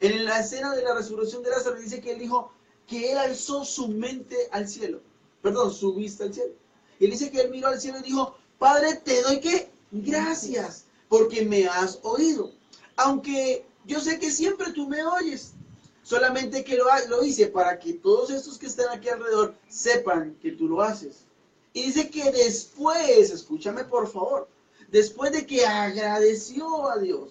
en la escena de la resurrección de Lázaro. Dice que él dijo que él alzó su mente al cielo. Perdón, su vista al cielo. Y él dice que él miró al cielo y dijo, Padre, te doy ¿qué? Gracias, porque me has oído. Aunque yo sé que siempre tú me oyes. Solamente que lo hice para que todos estos que están aquí alrededor sepan que tú lo haces. Y dice que después, escúchame por favor, después de que agradeció a Dios,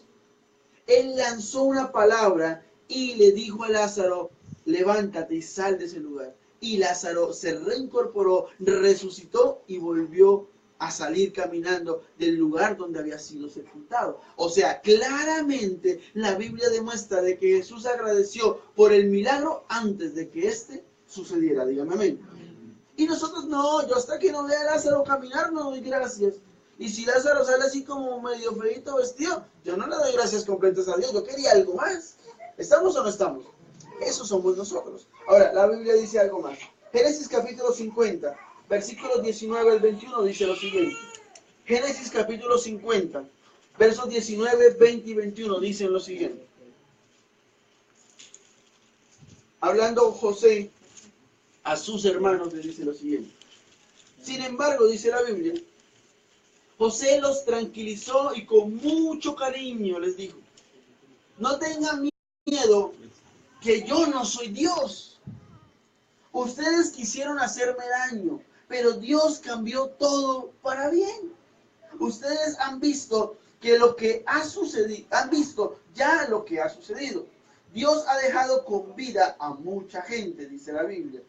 él lanzó una palabra y le dijo a Lázaro, levántate y sal de ese lugar. Y Lázaro se reincorporó, resucitó y volvió a salir caminando del lugar donde había sido sepultado. O sea, claramente la Biblia demuestra de que Jesús agradeció por el milagro antes de que éste sucediera. Dígame amén. Y nosotros no, yo hasta que no vea a Lázaro caminar no doy gracias. Y si Lázaro sale así como medio feito vestido, yo no le doy gracias completas a Dios, yo quería algo más. ¿Estamos o no estamos? Eso somos nosotros. Ahora, la Biblia dice algo más. Génesis capítulo 50, versículos 19 al 21 dice lo siguiente. Génesis capítulo 50, versos 19, 20 y 21 dicen lo siguiente. Hablando José a sus hermanos, les dice lo siguiente. Sin embargo, dice la Biblia, José los tranquilizó y con mucho cariño les dijo, no tengan miedo, que yo no soy Dios. Ustedes quisieron hacerme daño, pero Dios cambió todo para bien. Ustedes han visto que lo que ha sucedido, han visto ya lo que ha sucedido. Dios ha dejado con vida a mucha gente, dice la Biblia.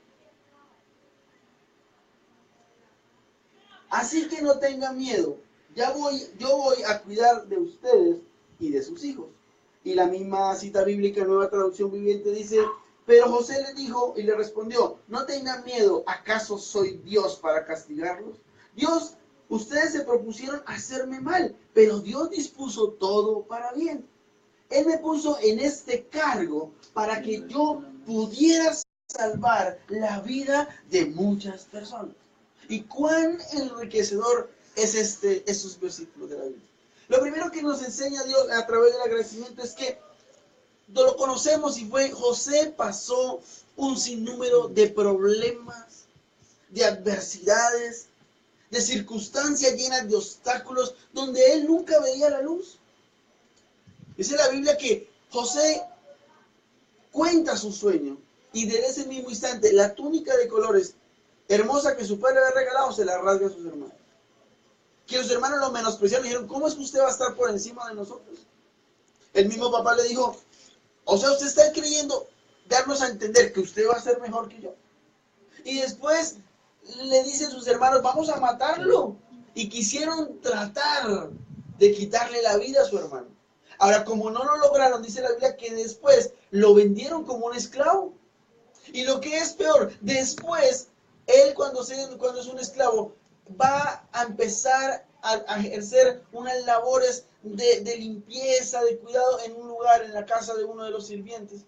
Así que no tengan miedo. Yo voy a cuidar de ustedes y de sus hijos. Y la misma cita bíblica, Nueva Traducción Viviente, dice, pero José le dijo y le respondió, no tengan miedo, ¿acaso soy Dios para castigarlos? Dios, ustedes se propusieron hacerme mal, pero Dios dispuso todo para bien. Él me puso en este cargo para que yo pudiera salvar la vida de muchas personas. ¿Y cuán enriquecedor es estos versículos de la Biblia? Lo primero que nos enseña Dios a través del agradecimiento es que lo conocemos y fue José pasó un sinnúmero de problemas, de adversidades, de circunstancias llenas de obstáculos donde él nunca veía la luz. Dice la Biblia que José cuenta su sueño y desde ese mismo instante la túnica de colores hermosa que su padre le había regalado se la rasga a sus hermanos. Que los hermanos lo menospreciaron y dijeron, ¿cómo es que usted va a estar por encima de nosotros? El mismo papá le dijo, o sea, usted está creyendo darnos a entender que usted va a ser mejor que yo. Y después le dicen sus hermanos, vamos a matarlo. Y quisieron tratar de quitarle la vida a su hermano. Ahora, como no lo lograron, dice la Biblia que después lo vendieron como un esclavo. Y lo que es peor, después, él cuando es un esclavo, va a empezar a ejercer unas labores de limpieza, de cuidado en un lugar, en la casa de uno de los sirvientes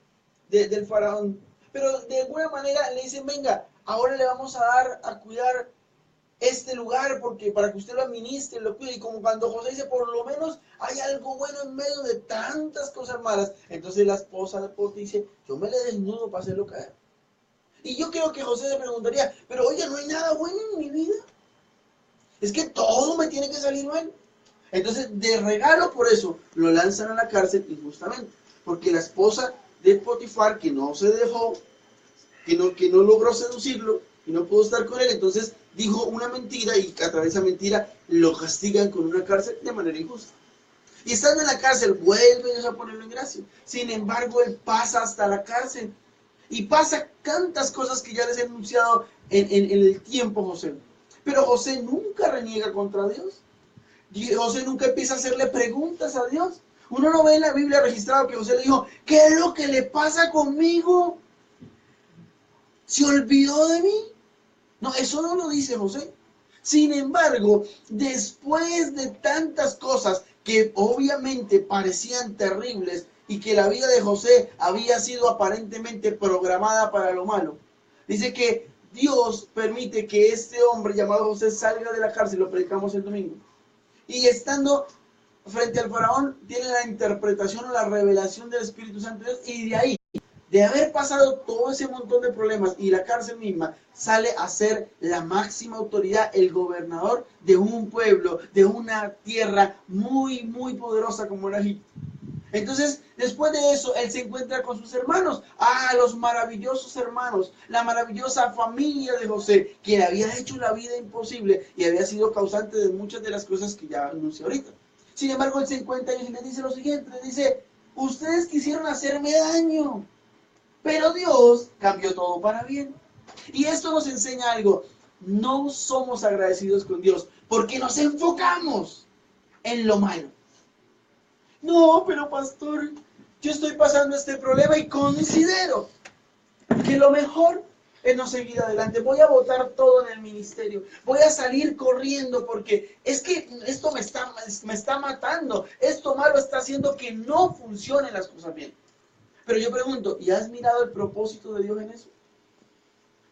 del faraón. Pero de alguna manera le dicen, venga, ahora le vamos a dar a cuidar este lugar porque para que usted lo administre, lo cuide. Y como cuando José dice, por lo menos hay algo bueno en medio de tantas cosas malas. Entonces la esposa de Potifar dice, yo me le desnudo para hacerlo caer. Y yo creo que José le preguntaría, pero oye, ¿no hay nada bueno en mi vida? Es que todo me tiene que salir mal. Entonces, de regalo por eso, lo lanzan a la cárcel injustamente. Porque la esposa de Potifar, que no se dejó, que no logró seducirlo y no pudo estar con él, entonces dijo una mentira y a través de esa mentira lo castigan con una cárcel de manera injusta. Y estando en la cárcel, vuelven a ponerlo en gracia. Sin embargo, él pasa hasta la cárcel. Y pasa tantas cosas que ya les he anunciado en el tiempo, José. Pero José nunca reniega contra Dios. José nunca empieza a hacerle preguntas a Dios. Uno no ve en la Biblia registrado que José le dijo, ¿qué es lo que le pasa conmigo? ¿Se olvidó de mí? No, eso no lo dice José. Sin embargo, después de tantas cosas que obviamente parecían terribles y que la vida de José había sido aparentemente programada para lo malo, dice que Dios permite que este hombre llamado José salga de la cárcel, lo predicamos el domingo, y estando frente al faraón tiene la interpretación o la revelación del Espíritu Santo de Dios, y de ahí, de haber pasado todo ese montón de problemas y la cárcel misma, sale a ser la máxima autoridad, el gobernador de un pueblo, de una tierra muy, muy poderosa como era Egipto. Entonces, después de eso, él se encuentra con sus hermanos, los maravillosos hermanos, la maravillosa familia de José, que le había hecho la vida imposible y había sido causante de muchas de las cosas que ya anuncié ahorita. Sin embargo, él se encuentra y le dice lo siguiente, le dice, ustedes quisieron hacerme daño, pero Dios cambió todo para bien. Y esto nos enseña algo, no somos agradecidos con Dios porque nos enfocamos en lo malo. No, pero pastor, yo estoy pasando este problema y considero que lo mejor es no seguir adelante. Voy a botar todo en el ministerio. Voy a salir corriendo porque es que esto me está matando. Esto malo está haciendo que no funcionen las cosas bien. Pero yo pregunto, ¿y has mirado el propósito de Dios en eso?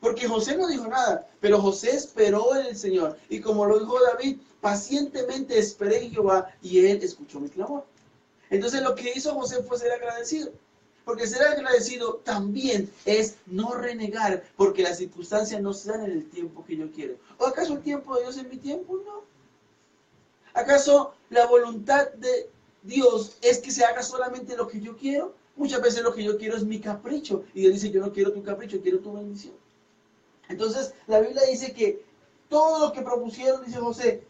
Porque José no dijo nada, pero José esperó en el Señor. Y como lo dijo David, pacientemente esperé en Jehová y él escuchó mi clamor. Entonces lo que hizo José fue ser agradecido. Porque ser agradecido también es no renegar, porque las circunstancias no se dan en el tiempo que yo quiero. ¿O acaso el tiempo de Dios es mi tiempo? No. ¿Acaso la voluntad de Dios es que se haga solamente lo que yo quiero? Muchas veces lo que yo quiero es mi capricho. Y Dios dice, yo no quiero tu capricho, quiero tu bendición. Entonces la Biblia dice que todo lo que propusieron, dice José,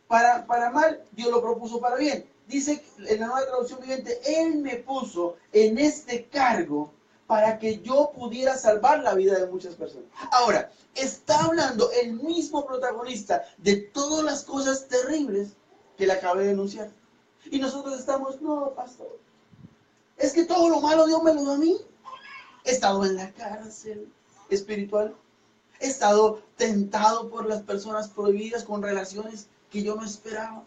para mal, Dios lo propuso para bien. Dice en la Nueva Traducción Viviente, Él me puso en este cargo para que yo pudiera salvar la vida de muchas personas. Ahora, está hablando el mismo protagonista de todas las cosas terribles que le acabé de denunciar. Y nosotros estamos, no, pastor, es que todo lo malo Dios me lo da a mí. He estado en la cárcel espiritual. He estado tentado por las personas prohibidas con relaciones que yo no esperaba.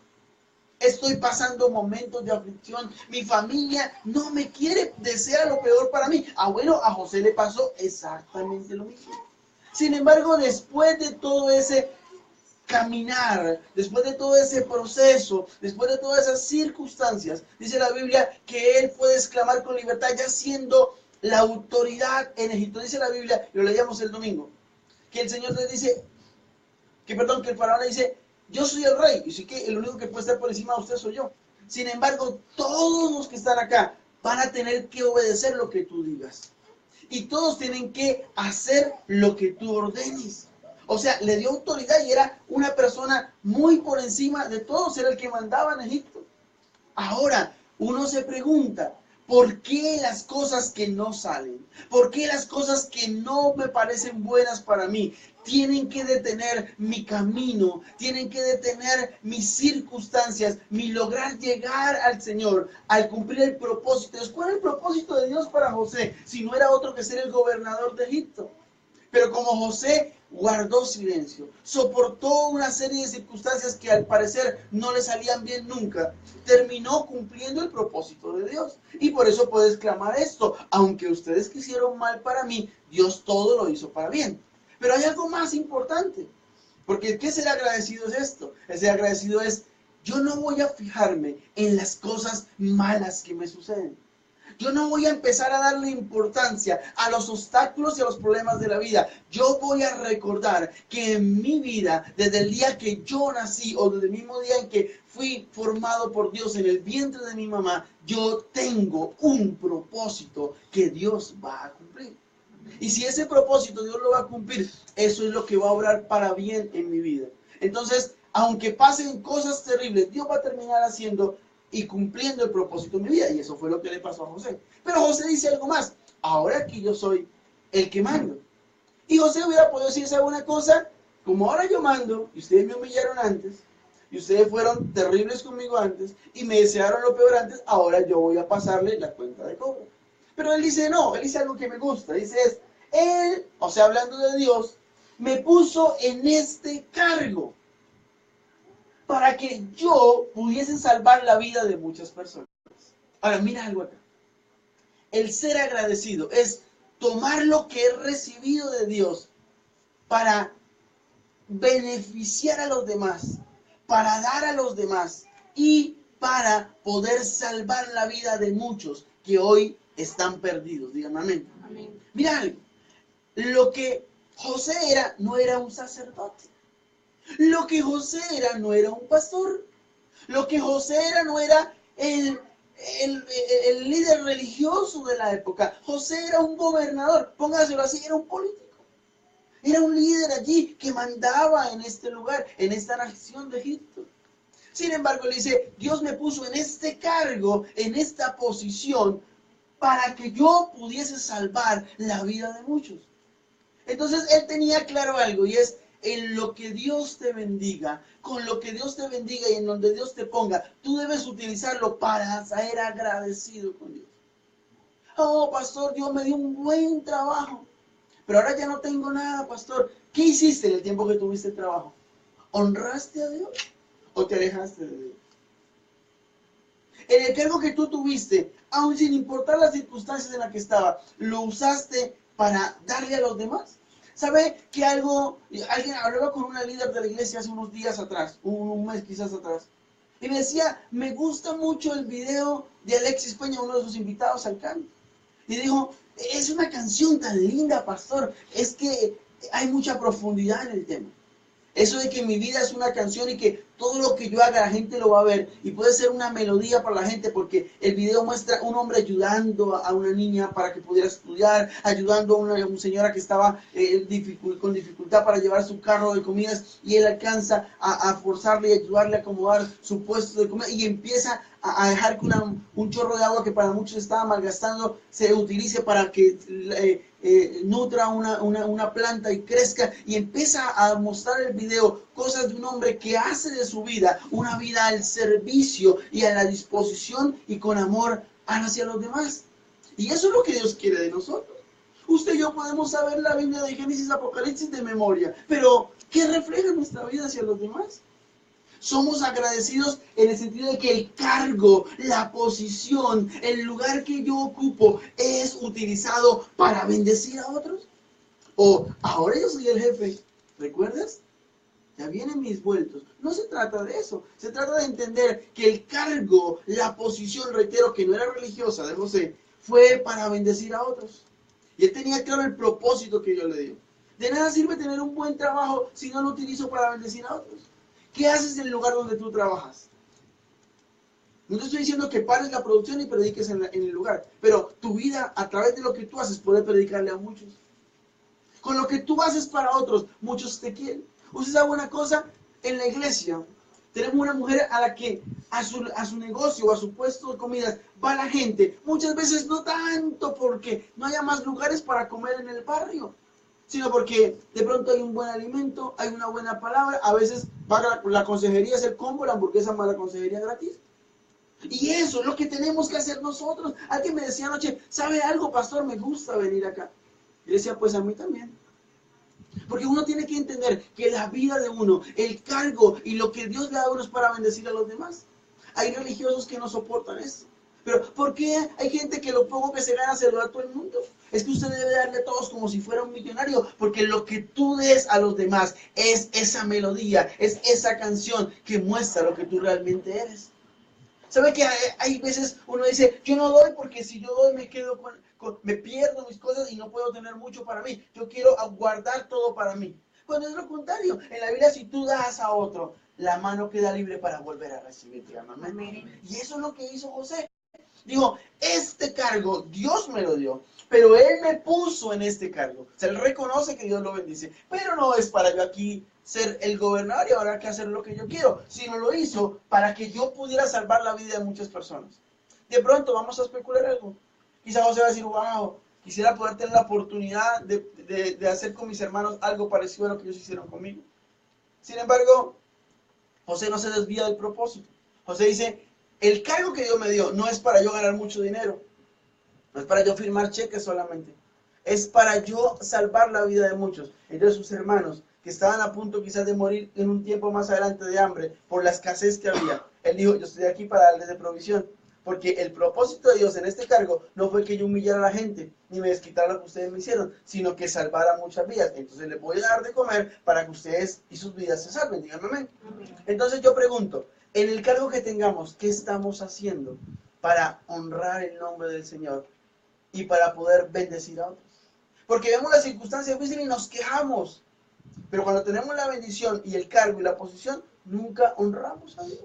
Estoy pasando momentos de aflicción. Mi familia no me quiere, desea lo peor para mí. Bueno, a José le pasó exactamente lo mismo. Sin embargo, después de todo ese caminar, después de todo ese proceso, después de todas esas circunstancias, dice la Biblia que él puede exclamar con libertad, ya siendo la autoridad en Egipto. Dice la Biblia, y lo leíamos el domingo, que el Señor le dice, que el faraón le dice, yo soy el rey, y sí que el único que puede estar por encima de usted soy yo. Sin embargo, todos los que están acá van a tener que obedecer lo que tú digas. Y todos tienen que hacer lo que tú ordenes. O sea, le dio autoridad y era una persona muy por encima de todos, era el que mandaba en Egipto. Ahora, uno se pregunta, ¿por qué las cosas que no salen? ¿Por qué las cosas que no me parecen buenas para mí tienen que detener mi camino? Tienen que detener mis circunstancias, mi lograr llegar al Señor, al cumplir el propósito. ¿Cuál es el propósito de Dios para José? Si no era otro que ser el gobernador de Egipto. Pero como José guardó silencio, soportó una serie de circunstancias que al parecer no le salían bien nunca, terminó cumpliendo el propósito de Dios. Y por eso puedes exclamar esto, aunque ustedes quisieron mal para mí, Dios todo lo hizo para bien. Pero hay algo más importante, porque ¿qué ser agradecido es esto? El ser agradecido es, yo no voy a fijarme en las cosas malas que me suceden. Yo no voy a empezar a darle importancia a los obstáculos y a los problemas de la vida. Yo voy a recordar que en mi vida, desde el día que yo nací o desde el mismo día en que fui formado por Dios en el vientre de mi mamá, yo tengo un propósito que Dios va a cumplir. Y si ese propósito Dios lo va a cumplir, eso es lo que va a obrar para bien en mi vida. Entonces, aunque pasen cosas terribles, Dios va a terminar haciendo y cumpliendo el propósito en mi vida. Y eso fue lo que le pasó a José. Pero José dice algo más. Ahora que yo soy el que mando. Y José hubiera podido decir esa buena cosa. Como ahora yo mando, y ustedes me humillaron antes, y ustedes fueron terribles conmigo antes, y me desearon lo peor antes, ahora yo voy a pasarle la cuenta de cobro. Pero él dice no, él dice algo que me gusta. Dice él, o sea, hablando de Dios, me puso en este cargo para que yo pudiese salvar la vida de muchas personas. Ahora, mira algo acá. El ser agradecido es tomar lo que he recibido de Dios para beneficiar a los demás, para dar a los demás y para poder salvar la vida de muchos que hoy están perdidos. Díganme amén. Amén. Mira algo. Lo que José era, no era un sacerdote. Lo que José era, no era un pastor. Lo que José era, no era el líder religioso de la época. José era un gobernador, póngaselo así, era un político. Era un líder allí que mandaba en este lugar, en esta nación de Egipto. Sin embargo, le dice, Dios me puso en este cargo, en esta posición, para que yo pudiese salvar la vida de muchos. Entonces, él tenía claro algo, y es, en lo que Dios te bendiga, con lo que Dios te bendiga y en donde Dios te ponga, tú debes utilizarlo para ser agradecido con Dios. Oh, pastor, Dios me dio un buen trabajo, pero ahora ya no tengo nada, pastor. ¿Qué hiciste en el tiempo que tuviste trabajo? ¿Honraste a Dios o te alejaste de Dios? En el cargo que tú tuviste, aun sin importar las circunstancias en las que estaba, ¿lo usaste para darle a los demás? ¿Sabe que alguien hablaba con una líder de la iglesia hace unos días atrás, un mes quizás atrás, y me decía, me gusta mucho el video de Alexis Peña, uno de sus invitados al canto. Y dijo, es una canción tan linda, pastor, es que hay mucha profundidad en el tema. Eso de que mi vida es una canción y que todo lo que yo haga la gente lo va a ver y puede ser una melodía para la gente porque el video muestra un hombre ayudando a una niña para que pudiera estudiar, ayudando a una señora que estaba con dificultad para llevar su carro de comidas y él alcanza a forzarle y ayudarle a acomodar su puesto de comida y empieza a dejar que un chorro de agua que para muchos estaba malgastando se utilice para que nutra una planta y crezca y empieza a mostrar el video cosas de un hombre que hace de su vida una vida al servicio y a la disposición y con amor hacia los demás. Y eso es lo que Dios quiere de nosotros. Usted y yo podemos saber la Biblia de Génesis, Apocalipsis de memoria, pero ¿qué refleja nuestra vida hacia los demás? Somos agradecidos en el sentido de que el cargo, la posición, el lugar que yo ocupo es utilizado para bendecir a otros. O ahora yo soy el jefe, ¿recuerdas? Ya vienen mis vueltos. No se trata de eso. Se trata de entender que el cargo, la posición, reitero, que no era religiosa de José, fue para bendecir a otros. Y él tenía claro el propósito que Dios le dio. De nada sirve tener un buen trabajo si no lo utilizo para bendecir a otros. ¿Qué haces en el lugar donde tú trabajas? No te estoy diciendo que pares la producción y prediques en el lugar, pero tu vida, a través de lo que tú haces, puede predicarle a muchos. Con lo que tú haces para otros, muchos te quieren. ¿Usted sabe una cosa? En la iglesia tenemos una mujer a la que a su negocio o a su puesto de comidas va la gente. Muchas veces no tanto porque no haya más lugares para comer en el barrio, sino porque de pronto hay un buen alimento, hay una buena palabra. A veces va la consejería, es el combo, la hamburguesa más la consejería gratis. Y eso es lo que tenemos que hacer nosotros. Alguien me decía anoche, ¿sabe algo, pastor? Me gusta venir acá. Y decía, pues a mí también. Porque uno tiene que entender que la vida de uno, el cargo y lo que Dios le da a uno es para bendecir a los demás. Hay religiosos que no soportan eso. Pero ¿por qué hay gente que lo poco que se gana se lo da a todo el mundo? Es que usted debe darle a todos como si fuera un millonario, porque lo que tú des a los demás es esa melodía, es esa canción que muestra lo que tú realmente eres. ¿Sabe que hay veces uno dice, yo no doy porque si yo doy me quedo me pierdo mis cosas y no puedo tener mucho para mí? Yo quiero guardar todo para mí. Cuando es lo contrario, en la Biblia si tú das a otro, la mano queda libre para volver a recibir. Amén. Y eso es lo que hizo José. Dijo, este cargo Dios me lo dio, pero Él me puso en este cargo. O sea, Él reconoce que Dios lo bendice, pero no es para yo aquí ser el gobernador y ahora que hacer lo que yo quiero, sino lo hizo para que yo pudiera salvar la vida de muchas personas. De pronto vamos a especular algo. Quizá José va a decir, wow, quisiera poder tener la oportunidad de hacer con mis hermanos algo parecido a lo que ellos hicieron conmigo. Sin embargo, José no se desvía del propósito. José dice, el cargo que Dios me dio no es para yo ganar mucho dinero, no es para yo firmar cheques solamente, es para yo salvar la vida de muchos. Entonces sus hermanos, que estaban a punto quizás de morir en un tiempo más adelante de hambre por la escasez que había, él dijo, yo estoy aquí para darles de provisión. Porque el propósito de Dios en este cargo no fue que yo humillara a la gente, ni me desquitara lo que ustedes me hicieron, sino que salvara muchas vidas. Entonces les voy a dar de comer para que ustedes y sus vidas se salven. Díganme amén. Entonces yo pregunto, en el cargo que tengamos, ¿qué estamos haciendo para honrar el nombre del Señor y para poder bendecir a otros? Porque vemos las circunstancias difíciles y nos quejamos, pero cuando tenemos la bendición y el cargo y la posición, nunca honramos a Dios.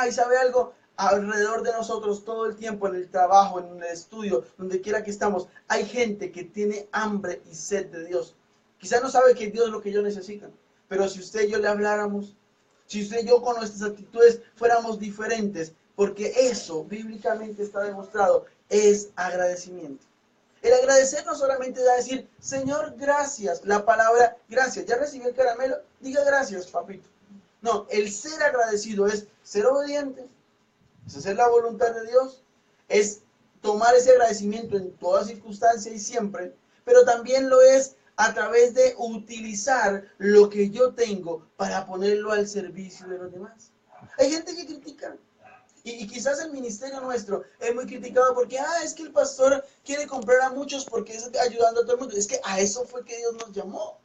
¿Y sabe algo? Alrededor de nosotros todo el tiempo, en el trabajo, en el estudio, donde quiera que estamos, hay gente que tiene hambre y sed de Dios. Quizás no sabe que Dios es lo que ellos necesitan, pero si usted y yo le habláramos, si usted y yo con nuestras actitudes fuéramos diferentes, porque eso bíblicamente está demostrado, es agradecimiento. El agradecer no solamente da a decir, Señor, gracias, la palabra gracias, ya recibí el caramelo, diga gracias, papito. No, el ser agradecido es ser obediente, es hacer la voluntad de Dios, es tomar ese agradecimiento en toda circunstancia y siempre, pero también lo es a través de utilizar lo que yo tengo para ponerlo al servicio de los demás. Hay gente que critica. Y quizás el ministerio nuestro es muy criticado porque, es que el pastor quiere comprar a muchos porque es ayudando a todo el mundo. Es que a eso fue que Dios nos llamó.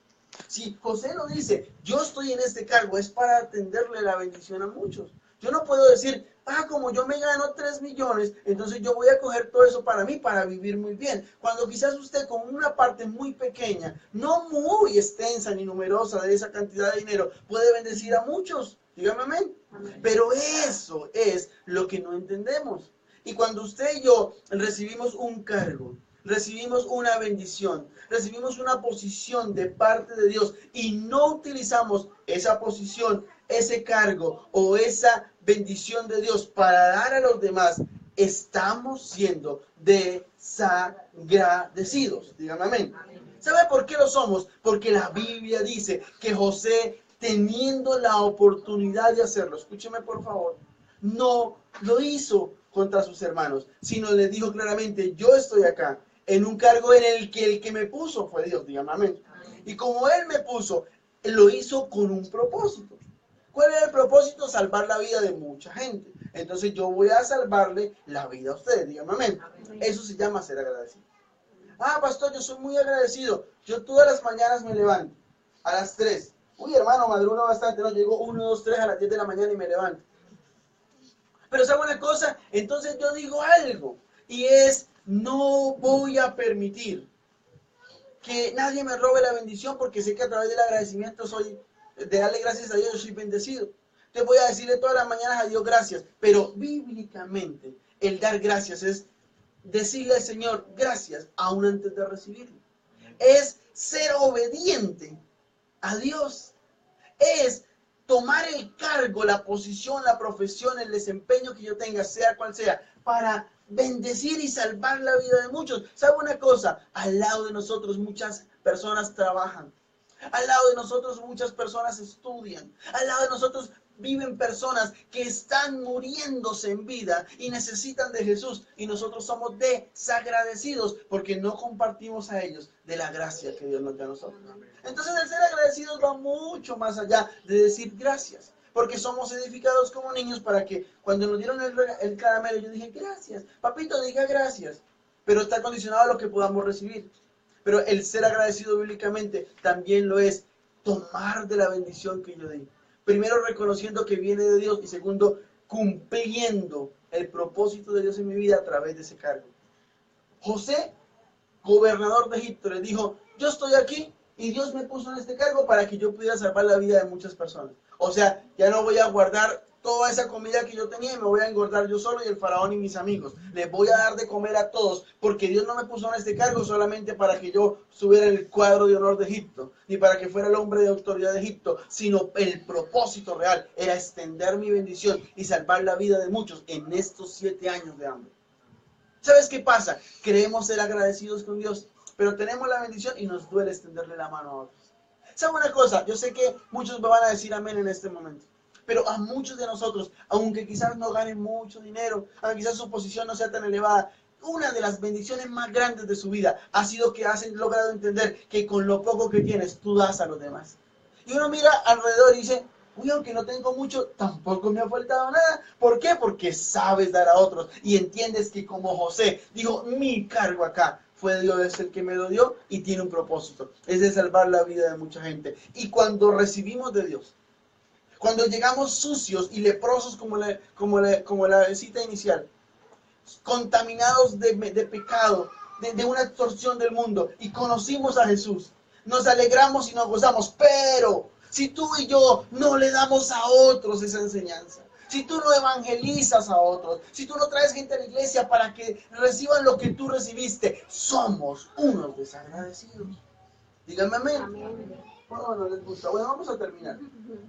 Si José lo dice, yo estoy en este cargo, es para atenderle la bendición a muchos. Yo no puedo decir, como yo me gano 3 millones, entonces yo voy a coger todo eso para mí, para vivir muy bien. Cuando quizás usted con una parte muy pequeña, no muy extensa ni numerosa de esa cantidad de dinero, puede bendecir a muchos. Dígame amén. Pero eso es lo que no entendemos. Y cuando usted y yo recibimos un cargo, recibimos una bendición, recibimos una posición de parte de Dios y no utilizamos esa posición, ese cargo o esa bendición de Dios para dar a los demás, estamos siendo desagradecidos. Dígame amén. ¿Sabe por qué lo somos? Porque la Biblia dice que José, teniendo la oportunidad de hacerlo, escúcheme por favor, no lo hizo contra sus hermanos, sino les dijo claramente, yo estoy acá en un cargo en el que me puso fue Dios, dígame amén. Y como Él me puso, Él lo hizo con un propósito. ¿Cuál era el propósito? Salvar la vida de mucha gente. Entonces yo voy a salvarle la vida a ustedes, dígame amén. Eso se llama ser agradecido. Pastor, yo soy muy agradecido. Yo todas las mañanas me levanto a las 3. Uy, hermano, madruga bastante. No, llego 1, 2, 3 a las 10 de la mañana y me levanto. Pero ¿sabe una cosa? Entonces yo digo algo. Y es, no voy a permitir que nadie me robe la bendición porque sé que a través del agradecimiento de darle gracias a Dios, yo soy bendecido. Entonces voy a decirle todas las mañanas a Dios gracias. Pero bíblicamente, el dar gracias es decirle al Señor gracias aún antes de recibirlo. Es ser obediente a Dios. Es tomar el cargo, la posición, la profesión, el desempeño que yo tenga, sea cual sea, para bendecir y salvar la vida de muchos. ¿Sabe una cosa? Al lado de nosotros muchas personas trabajan. Al lado de nosotros muchas personas estudian. Al lado de nosotros viven personas que están muriéndose en vida y necesitan de Jesús. Y nosotros somos desagradecidos porque no compartimos a ellos de la gracia que Dios nos da a nosotros. Entonces el ser agradecidos va mucho más allá de decir gracias. Porque somos edificados como niños para que cuando nos dieron el caramelo yo dije gracias. Papito, diga gracias. Pero está condicionado a lo que podamos recibir. Pero el ser agradecido bíblicamente también lo es tomar de la bendición que yo di. Primero reconociendo que viene de Dios y segundo cumpliendo el propósito de Dios en mi vida a través de ese cargo. José, gobernador de Egipto, le dijo, yo estoy aquí y Dios me puso en este cargo para que yo pudiera salvar la vida de muchas personas. O sea, ya no voy a guardar toda esa comida que yo tenía y me voy a engordar yo solo y el faraón y mis amigos. Les voy a dar de comer a todos porque Dios no me puso en este cargo solamente para que yo subiera el cuadro de honor de Egipto, ni para que fuera el hombre de autoridad de Egipto, sino el propósito real era extender mi bendición y salvar la vida de muchos en estos 7 años de hambre. ¿Sabes qué pasa? Queremos ser agradecidos con Dios, pero tenemos la bendición y nos duele extenderle la mano a otros. ¿Sabe una cosa? Yo sé que muchos me van a decir amén en este momento. Pero a muchos de nosotros, aunque quizás no ganen mucho dinero, aunque quizás su posición no sea tan elevada, una de las bendiciones más grandes de su vida ha sido que has logrado entender que con lo poco que tienes, tú das a los demás. Y uno mira alrededor y dice, uy, aunque no tengo mucho, tampoco me ha faltado nada. ¿Por qué? Porque sabes dar a otros y entiendes que como José dijo, mi cargo acá fue Dios el que me lo dio y tiene un propósito, es de salvar la vida de mucha gente. Y cuando recibimos de Dios, cuando llegamos sucios y leprosos como la cita inicial, contaminados de pecado, de una extorsión del mundo, y conocimos a Jesús, nos alegramos y nos gozamos, pero si tú y yo no le damos a otros esa enseñanza, si tú no evangelizas a otros, si tú no traes gente a la iglesia para que reciban lo que tú recibiste, somos unos desagradecidos. Díganme amén. Amén. Bueno, no les gusta. Bueno, vamos a terminar.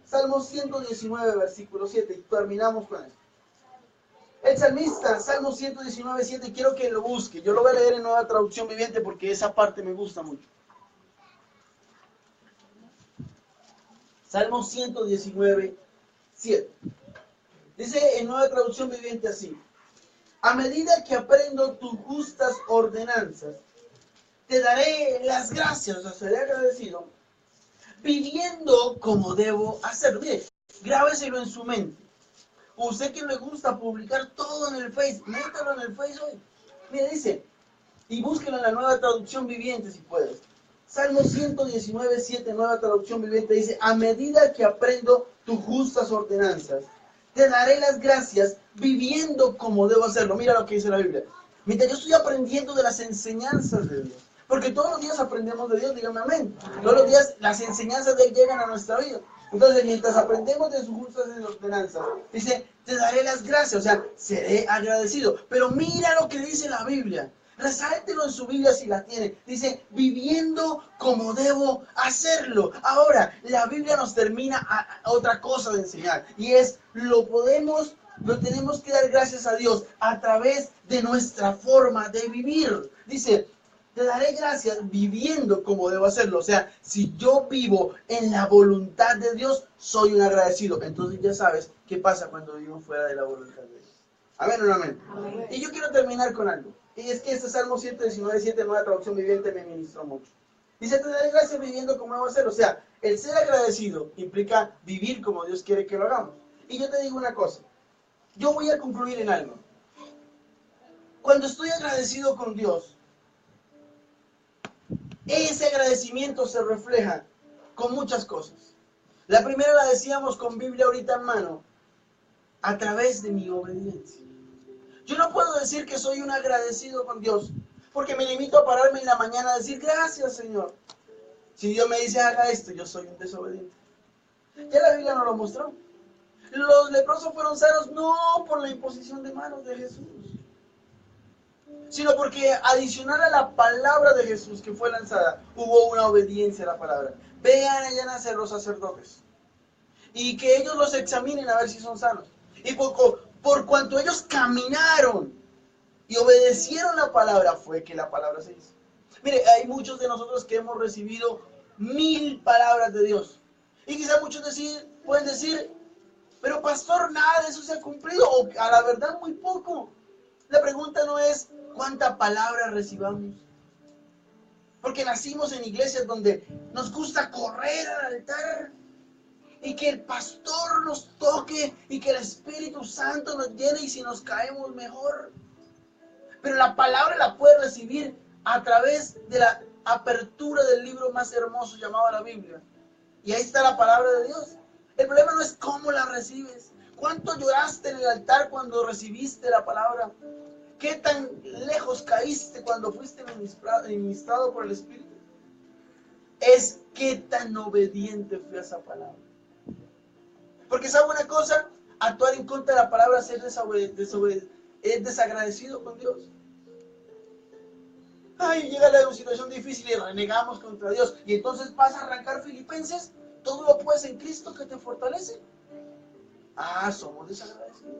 Salmo 119, versículo 7. Y terminamos con esto. El salmista, Salmo 119, 7, quiero que lo busque. Yo lo voy a leer en Nueva Traducción Viviente porque esa parte me gusta mucho. Salmo 119, 7. Dice en Nueva Traducción Viviente así. A medida que aprendo tus justas ordenanzas, te daré las gracias, o sea, seré agradecido, viviendo como debo hacerlo. Mire, grábeselo en su mente. Usted que le gusta publicar todo en el Face, métalo en el Face hoy. Mire, dice, y búsquelo en la Nueva Traducción Viviente si puedes. Salmo 119, 7, Nueva Traducción Viviente, dice, a medida que aprendo tus justas ordenanzas, te daré las gracias viviendo como debo hacerlo. Mira lo que dice la Biblia. Mientras yo estoy aprendiendo de las enseñanzas de Dios, porque todos los días aprendemos de Dios, dígame amén. Todos los días las enseñanzas de Él llegan a nuestra vida. Entonces, mientras aprendemos de sus justas ordenanzas, dice, te daré las gracias, o sea, seré agradecido. Pero mira lo que dice la Biblia. Resáltelo en su Biblia si la tiene. Dice, viviendo como debo hacerlo. Ahora, la Biblia nos termina a otra cosa de enseñar. Y es, lo tenemos que dar gracias a Dios a través de nuestra forma de vivir. Dice, te daré gracias viviendo como debo hacerlo. O sea, si yo vivo en la voluntad de Dios, soy un agradecido. Entonces ya sabes qué pasa cuando vivimos fuera de la voluntad de Dios. Amén o no amén. Amén. Y yo quiero terminar con algo. Y es que este Salmo 119, 7, Nueva Traducción Viviente, me ministró mucho. Dice, te daré gracias viviendo como debo hacerlo. O sea, el ser agradecido implica vivir como Dios quiere que lo hagamos. Y yo te digo una cosa. Yo voy a concluir en algo. Cuando estoy agradecido con Dios, ese agradecimiento se refleja con muchas cosas. La primera la decíamos con Biblia ahorita en mano, a través de mi obediencia. Yo no puedo decir que soy un agradecido con Dios, porque me limito a pararme en la mañana a decir, gracias Señor. Si Dios me dice, haga esto, yo soy un desobediente. Ya la Biblia nos lo mostró. Los leprosos fueron sanos no por la imposición de manos de Jesús, sino porque adicional a la palabra de Jesús que fue lanzada, hubo una obediencia a la palabra. Vean allá nacer los sacerdotes y que ellos los examinen a ver si son sanos. Y por cuanto ellos caminaron y obedecieron la palabra, fue que la palabra se hizo. Mire, hay muchos de nosotros que hemos recibido 1000 palabras de Dios. Y quizá muchos pueden decir, pero pastor, nada de eso se ha cumplido, o a la verdad muy poco. La pregunta no es cuánta palabra recibamos. Porque nacimos en iglesias donde nos gusta correr al altar y que el pastor nos toque y que el Espíritu Santo nos llene y si nos caemos mejor. Pero la palabra la puedes recibir a través de la apertura del libro más hermoso llamado la Biblia. Y ahí está la palabra de Dios. El problema no es cómo la recibes. ¿Cuánto lloraste en el altar cuando recibiste la palabra? ¿Qué tan lejos caíste cuando fuiste ministrado por el Espíritu? Es qué tan obediente fui a esa palabra. Porque ¿sabe una cosa? Actuar en contra de la palabra es desagradecido con Dios. Ay, llega la situación difícil y renegamos contra Dios. Y entonces vas a arrancar Filipenses. Todo lo puedes en Cristo que te fortalece. Ah, somos desagradecidos.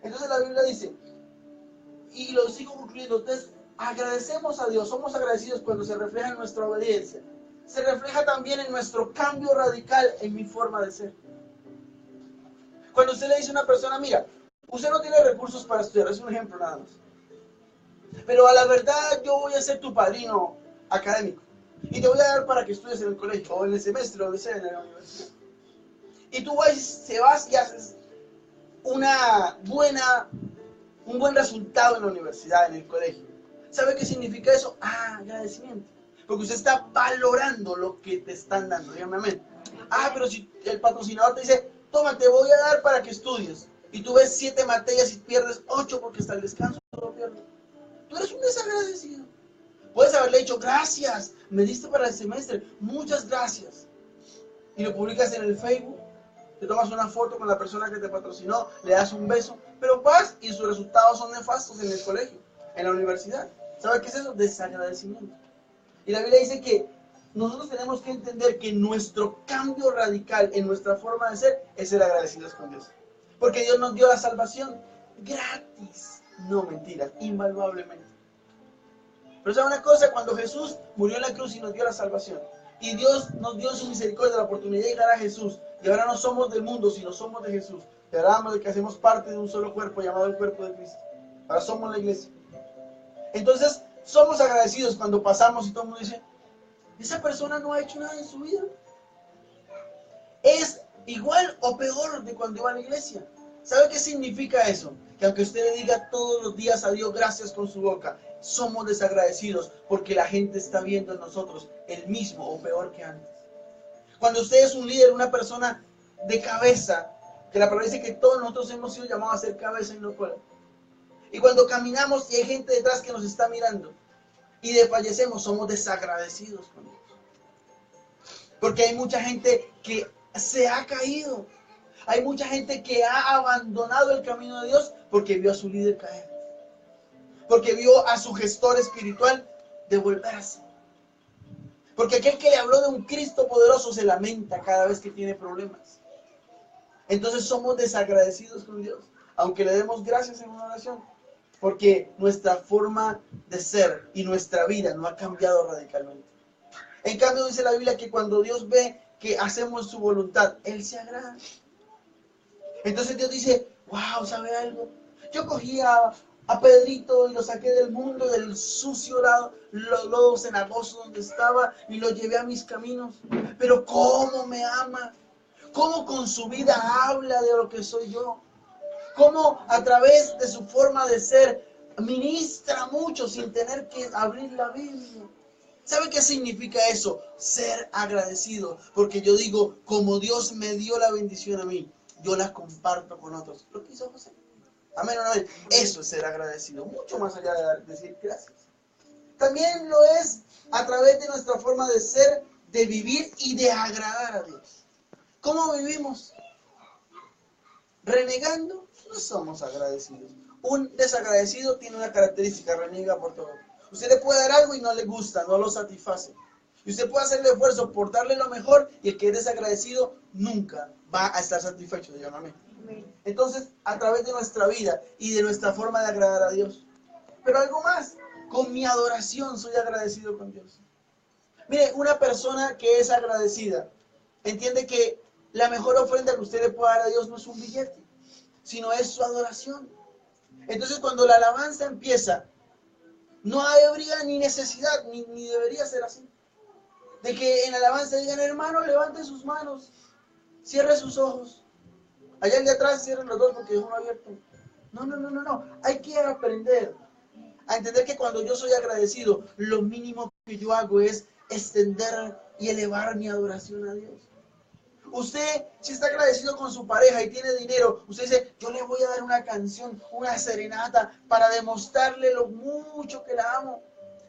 Entonces la Biblia dice, y lo sigo concluyendo, entonces agradecemos a Dios, somos agradecidos cuando se refleja en nuestra obediencia. Se refleja también en nuestro cambio radical en mi forma de ser. Cuando usted le dice a una persona, mira, usted no tiene recursos para estudiar, es un ejemplo nada más. Pero a la verdad yo voy a ser tu padrino académico. Y te voy a dar para que estudies en el colegio, o en el semestre, o donde sea, en la universidad. Y tú vas y haces un buen resultado en la universidad, en el colegio. ¿Sabe qué significa eso? Ah, agradecimiento. Porque usted está valorando lo que te están dando. Dígame amén. Ah, pero si el patrocinador te dice, toma, te voy a dar para que estudies. Y tú ves 7 materias y pierdes 8 porque está el descanso. Lo pierdes. Tú eres un desagradecido. Puedes haberle dicho, gracias, me diste para el semestre, muchas gracias. Y lo publicas en el Facebook, te tomas una foto con la persona que te patrocinó, le das un beso, pero vas y sus resultados son nefastos en el colegio, en la universidad. ¿Sabe qué es eso? Desagradecimiento. Y la Biblia dice que nosotros tenemos que entender que nuestro cambio radical en nuestra forma de ser es ser agradecidos con Dios. Porque Dios nos dio la salvación gratis, no mentiras, invaluablemente. Pero ¿sabe una cosa? Cuando Jesús murió en la cruz y nos dio la salvación, y Dios nos dio en su misericordia la oportunidad de llegar a Jesús, y ahora no somos del mundo, sino somos de Jesús. Y hablamos de que hacemos parte de un solo cuerpo llamado el cuerpo de Cristo. Ahora somos la iglesia. Entonces, Somos agradecidos cuando pasamos y todo el mundo dice, esa persona no ha hecho nada en su vida. Es igual o peor de cuando iba a la iglesia. ¿Sabe qué significa eso? Que aunque usted le diga todos los días a Dios gracias con su boca, somos desagradecidos porque la gente está viendo en nosotros el mismo o peor que antes. Cuando usted es un líder, una persona de cabeza, que la palabra dice que todos nosotros hemos sido llamados a ser cabeza y no cola. Y cuando caminamos y hay gente detrás que nos está mirando y desfallecemos, somos desagradecidos con Dios. Porque hay mucha gente que se ha caído. Hay mucha gente que ha abandonado el camino de Dios porque vio a su líder caer. Porque vio a su gestor espiritual devolverse. Porque aquel que le habló de un Cristo poderoso se lamenta cada vez que tiene problemas. Entonces somos desagradecidos con Dios, aunque le demos gracias en una oración. Porque nuestra forma de ser y nuestra vida no ha cambiado radicalmente. En cambio dice la Biblia que cuando Dios ve que hacemos su voluntad, Él se agrada. Entonces Dios dice, wow, ¿sabe algo? Yo cogí a Pedrito y lo saqué del mundo, del sucio lado, lodo cenagoso donde estaba y lo llevé a mis caminos. Pero cómo me ama, cómo con su vida habla de lo que soy yo, cómo a través de su forma de ser ministra mucho sin tener que abrir la Biblia. ¿Sabe qué significa eso? Ser agradecido. Porque yo digo, como Dios me dio la bendición a mí, yo la comparto con otros. Lo que hizo José. Amén. Eso es ser agradecido. Mucho más allá de decir gracias. También lo es a través de nuestra forma de ser, de vivir y de agradar a Dios. ¿Cómo vivimos? Renegando, no somos agradecidos. Un desagradecido tiene una característica, reniega por todo. Usted le puede dar algo y no le gusta, no lo satisface. Y usted puede hacer el esfuerzo por darle lo mejor y el que es desagradecido nunca va a estar satisfecho, dígame amén. Entonces, a través de nuestra vida y de nuestra forma de agradar a Dios. Pero algo más, con mi adoración soy agradecido con Dios. Mire, una persona que es agradecida entiende que la mejor ofrenda que usted le pueda dar a Dios no es un billete, sino es su adoración. Entonces, cuando la alabanza empieza, no habría ni necesidad, ni debería ser así, de que en la alabanza digan, hermano, levante sus manos, cierre sus ojos. Allá el de atrás cierren los dos porque es uno abierto. No. Hay que aprender a entender que cuando yo soy agradecido, lo mínimo que yo hago es extender y elevar mi adoración a Dios. Usted, si está agradecido con su pareja y tiene dinero, usted dice, yo le voy a dar una canción, una serenata, para demostrarle lo mucho que la amo.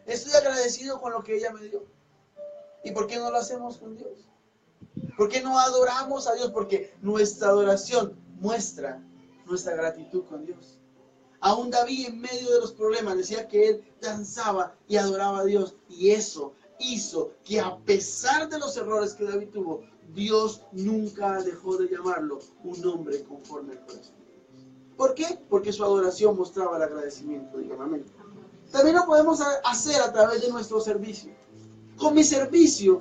Estoy agradecido con lo que ella me dio. ¿Y por qué no lo hacemos con Dios? ¿Por qué no adoramos a Dios? Porque nuestra adoración muestra nuestra gratitud con Dios. Aún David en medio de los problemas decía que él danzaba y adoraba a Dios. Y eso hizo que a pesar de los errores que David tuvo, Dios nunca dejó de llamarlo un hombre conforme al corazón. ¿Por qué? Porque su adoración mostraba el agradecimiento. Dígame amén. También lo podemos hacer a través de nuestro servicio. Con mi servicio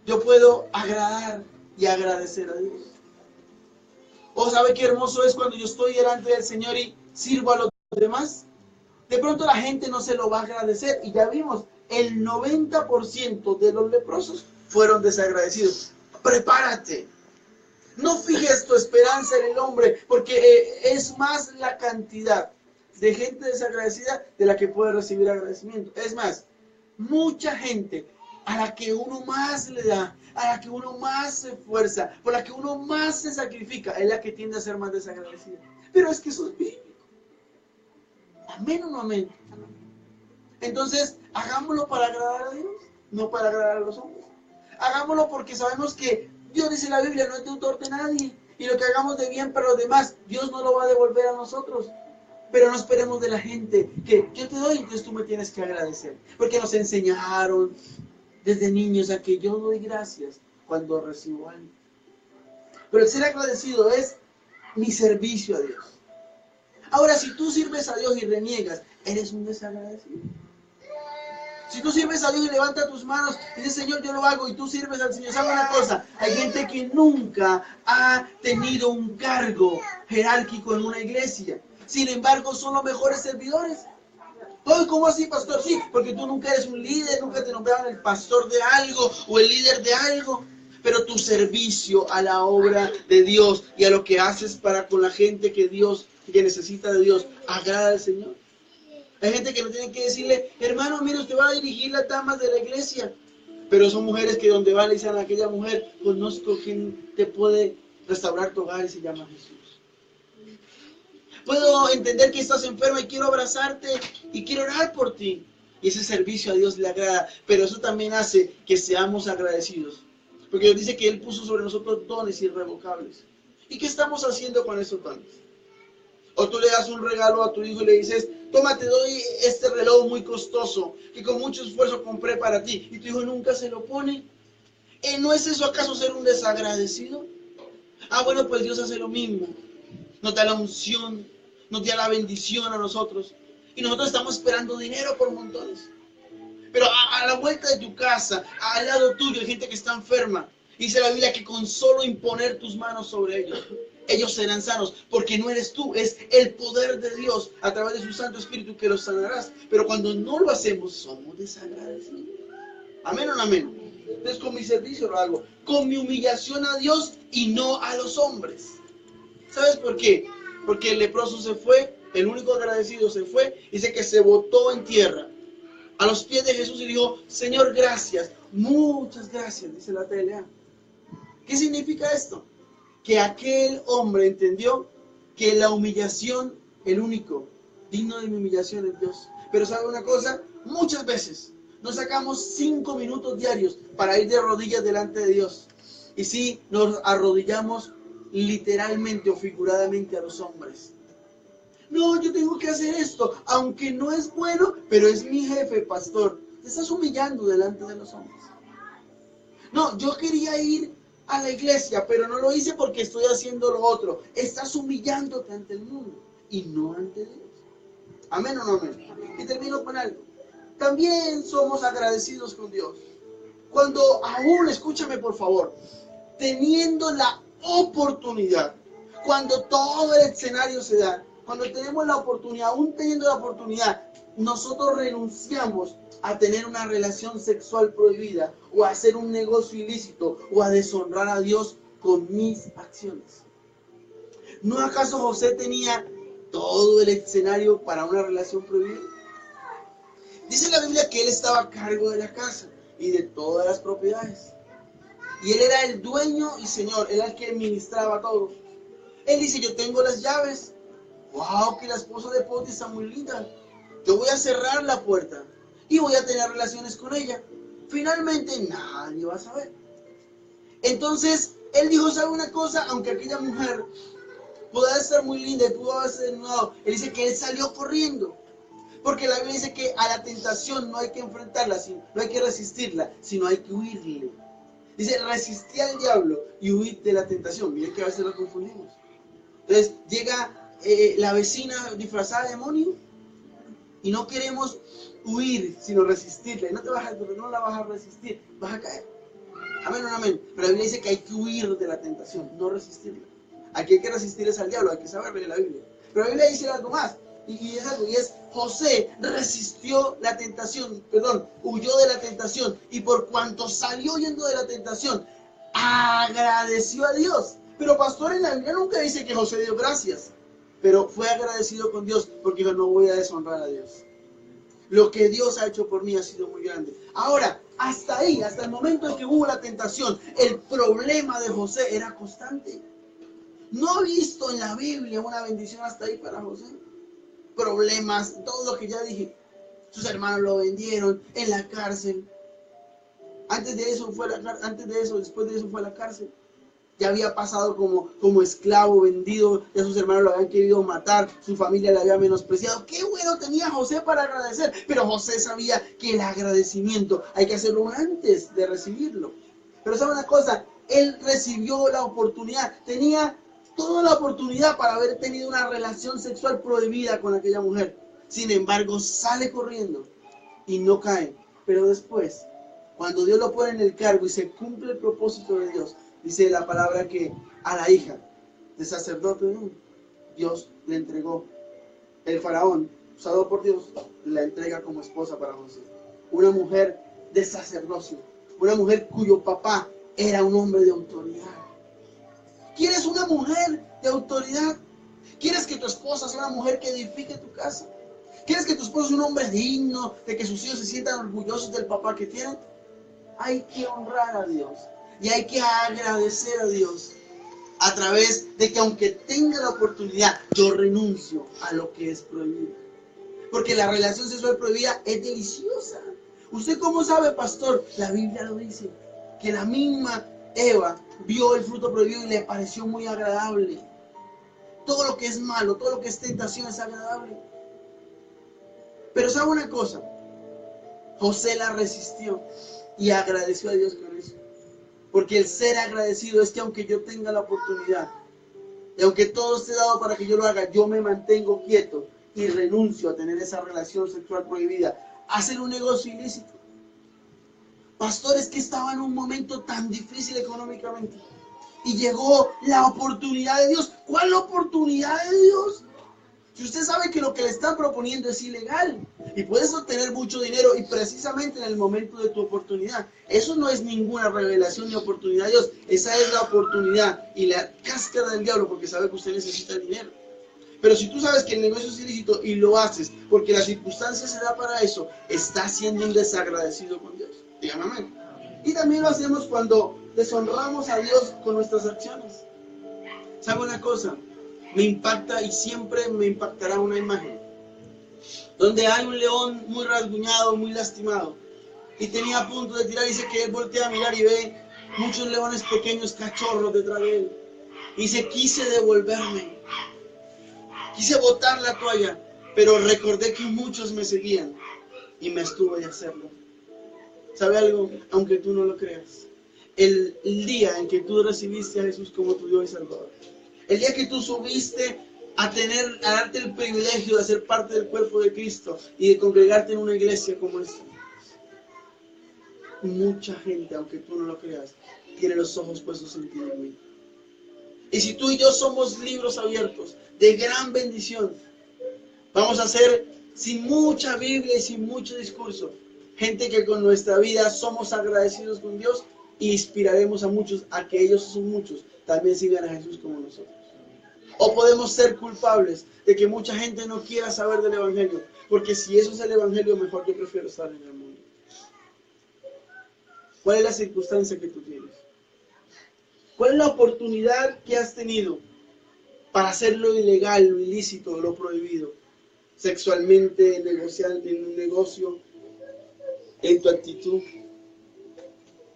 yo puedo agradar y agradecer a Dios. ¿O sabe qué hermoso es cuando yo estoy delante del Señor y sirvo a los demás? De pronto la gente no se lo va a agradecer. Y ya vimos, el 90% de los leprosos fueron desagradecidos. Prepárate. No fijes tu esperanza en el hombre, porque es más la cantidad de gente desagradecida de la que puede recibir agradecimiento. Es más, mucha gente a la que uno más le da, a la que uno más se esfuerza, por la que uno más se sacrifica, es la que tiende a ser más desagradecida. Pero es que eso es bíblico. Amén o no amén. Entonces, hagámoslo para agradar a Dios, no para agradar a los hombres. Hagámoslo porque sabemos que Dios dice en la Biblia, no es deudor de nadie. Y lo que hagamos de bien para los demás, Dios no lo va a devolver a nosotros. Pero no esperemos de la gente que yo te doy, entonces tú me tienes que agradecer. Porque nos enseñaron desde niños a que yo doy gracias cuando recibo algo. Pero el ser agradecido es mi servicio a Dios. Ahora, si tú sirves a Dios y reniegas, eres un desagradecido. Si tú sirves a Dios y levantas tus manos y dices, Señor, yo lo hago, y tú sirves al Señor, ¿sabe una cosa? Hay gente que nunca ha tenido un cargo jerárquico en una iglesia. Sin embargo, son los mejores servidores. Ay, ¿cómo así, pastor? Sí, porque tú nunca eres un líder, nunca te nombraron el pastor de algo o el líder de algo. Pero tu servicio a la obra de Dios y a lo que haces para con la gente que necesita de Dios, agrada al Señor. Hay gente que no tiene que decirle, hermano, mire, usted va a dirigir las damas de la iglesia. Pero son mujeres que donde van le dicen a aquella mujer, conozco quien te puede restaurar tu hogar y se llama Jesús. Puedo entender que estás enferma y quiero abrazarte y quiero orar por ti. Y ese servicio a Dios le agrada, pero eso también hace que seamos agradecidos. Porque Dios dice que Él puso sobre nosotros dones irrevocables. ¿Y qué estamos haciendo con esos dones? O tú le das un regalo a tu hijo y le dices, toma, te doy este reloj muy costoso que con mucho esfuerzo compré para ti. Y tu hijo nunca se lo pone. ¿No es eso acaso ser un desagradecido? Ah, bueno, pues Dios hace lo mismo. Nos da la unción, nos da la bendición a nosotros. Y nosotros estamos esperando dinero por montones. Pero a la vuelta de tu casa, al lado tuyo, hay gente que está enferma. Dice la Biblia que con solo imponer tus manos sobre ellos, ellos serán sanos. Porque no eres tú, es el poder de Dios a través de su Santo Espíritu que los sanarás. Pero cuando no lo hacemos, somos desagradecidos. ¿Amén o no amén? Entonces con mi servicio lo hago. Con mi humillación a Dios y no a los hombres. ¿Sabes por qué? Porque el leproso se fue, el único agradecido se fue, dice que se botó en tierra a los pies de Jesús y dijo, Señor, gracias, muchas gracias, dice la TLA. ¿Qué significa esto? Que aquel hombre entendió que la humillación, el único digno de mi humillación es Dios. Pero ¿sabe una cosa? Muchas veces nos sacamos 5 minutos diarios para ir de rodillas delante de Dios. Y sí, nos arrodillamos literalmente o figuradamente a los hombres. No, yo tengo que hacer esto, aunque no es bueno, pero es mi jefe, pastor. Te estás humillando delante de los hombres. No, yo quería ir a la iglesia, pero no lo hice porque estoy haciendo lo otro. Estás humillándote ante el mundo y no ante Dios. ¿Amén o no amén? Y termino con algo. También somos agradecidos con Dios. Cuando aún, escúchame por favor, teniendo la oportunidad, cuando todo el escenario se da, cuando tenemos la oportunidad, aún teniendo la oportunidad, nosotros renunciamos a tener una relación sexual prohibida, o a hacer un negocio ilícito, o a deshonrar a Dios con mis acciones. ¿No acaso José tenía todo el escenario para una relación prohibida? Dice la Biblia que él estaba a cargo de la casa y de todas las propiedades. Y él era el dueño y señor, él era el que administraba todo. Él dice, yo tengo las llaves. Wow, que la esposa de Poti está muy linda. Yo voy a cerrar la puerta y voy a tener relaciones con ella. Finalmente nadie va a saber. Entonces, él dijo, ¿sabe una cosa? Aunque aquella mujer pueda estar muy linda y pudo haberse desnudado, él dice que él salió corriendo. Porque la Biblia dice que a la tentación no hay que enfrentarla, no hay que resistirla, sino hay que huirle. Dice, resistí al diablo y huid de la tentación. Miren que a veces lo confundimos. Entonces llega la vecina disfrazada de demonio y no queremos huir, sino resistirla. Y no la vas a resistir, vas a caer. Amén o no amén. Pero la Biblia dice que hay que huir de la tentación, no resistirla. Aquí hay que resistir es al diablo, hay que saber leer la Biblia. Pero la Biblia dice algo más. Y es algo, y es José resistió la tentación, huyó de la tentación, y por cuanto salió huyendo de la tentación, agradeció a Dios. Pero pastor, en la Biblia nunca dice que José dio gracias, pero fue agradecido con Dios, porque dijo, no voy a deshonrar a Dios. Lo que Dios ha hecho por mí ha sido muy grande. Ahora, hasta ahí, hasta el momento en que hubo la tentación, el problema de José era constante. No he visto en la Biblia una bendición hasta ahí para José. Problemas, todo lo que ya dije. Sus hermanos lo vendieron en la cárcel. Después de eso fue a la cárcel. Ya había pasado como esclavo vendido, ya sus hermanos lo habían querido matar, su familia le había menospreciado. Qué bueno tenía José para agradecer, pero José sabía que el agradecimiento hay que hacerlo antes de recibirlo. Pero sabe una cosa, él recibió la oportunidad, tenía toda la oportunidad para haber tenido una relación sexual prohibida con aquella mujer. Sin embargo, sale corriendo y no cae. Pero después, cuando Dios lo pone en el cargo y se cumple el propósito de Dios, dice la palabra que a la hija del sacerdote, Dios le entregó. El faraón usado por Dios, la entrega como esposa para José. Una mujer de sacerdocio, una mujer cuyo papá era un hombre de autoridad. ¿Quieres una mujer de autoridad? ¿Quieres que tu esposa sea una mujer que edifique tu casa? ¿Quieres que tu esposo sea un hombre digno, de que sus hijos se sientan orgullosos del papá que tienen? Hay que honrar a Dios y hay que agradecer a Dios a través de que aunque tenga la oportunidad, yo renuncio a lo que es prohibido. Porque la relación sexual prohibida es deliciosa. ¿Usted cómo sabe, pastor? La Biblia lo dice, que la misma Eva vio el fruto prohibido y le pareció muy agradable. Todo lo que es malo, todo lo que es tentación es agradable. Pero ¿sabe una cosa? José la resistió y agradeció a Dios con eso. Porque el ser agradecido es que aunque yo tenga la oportunidad, y aunque todo esté dado para que yo lo haga, yo me mantengo quieto y renuncio a tener esa relación sexual prohibida, a hacer un negocio ilícito. Pastores que estaban en un momento tan difícil económicamente y llegó la oportunidad de Dios. ¿Cuál oportunidad de Dios? Si usted sabe que lo que le están proponiendo es ilegal y puedes obtener mucho dinero y precisamente en el momento de tu oportunidad, eso no es ninguna revelación ni oportunidad de Dios, esa es la oportunidad y la cáscara del diablo porque sabe que usted necesita dinero. Pero si tú sabes que el negocio es ilícito y lo haces porque la circunstancia se da para eso, estás siendo un desagradecido con Dios. Dígame amén. Y también lo hacemos cuando deshonramos a Dios con nuestras acciones. ¿Sabe una cosa? Me impacta y siempre me impactará una imagen donde hay un león muy rasguñado, muy lastimado y tenía a punto de tirar y dice que él voltea a mirar y ve muchos leones pequeños cachorros detrás de él y dice quise devolverme, quise botar la toalla, pero recordé que muchos me seguían y me estuve de hacerlo. ¿Sabe algo? Aunque tú no lo creas, el día en que tú recibiste a Jesús como tu Dios y Salvador, el día que tú subiste a darte el privilegio de ser parte del cuerpo de Cristo y de congregarte en una iglesia como esta, mucha gente, aunque tú no lo creas, tiene los ojos puestos en ti y en mí. Y si tú y yo somos libros abiertos de gran bendición, vamos a ser sin mucha Biblia y sin mucho discurso, gente que con nuestra vida somos agradecidos con Dios e inspiraremos a muchos, a que ellos son muchos, también sigan a Jesús como nosotros. O podemos ser culpables de que mucha gente no quiera saber del Evangelio, porque si eso es el Evangelio, mejor yo prefiero estar en el mundo. ¿Cuál es la circunstancia que tú tienes? ¿Cuál es la oportunidad que has tenido para hacer lo ilegal, lo ilícito, lo prohibido? Sexualmente, negociar en un negocio, en tu actitud.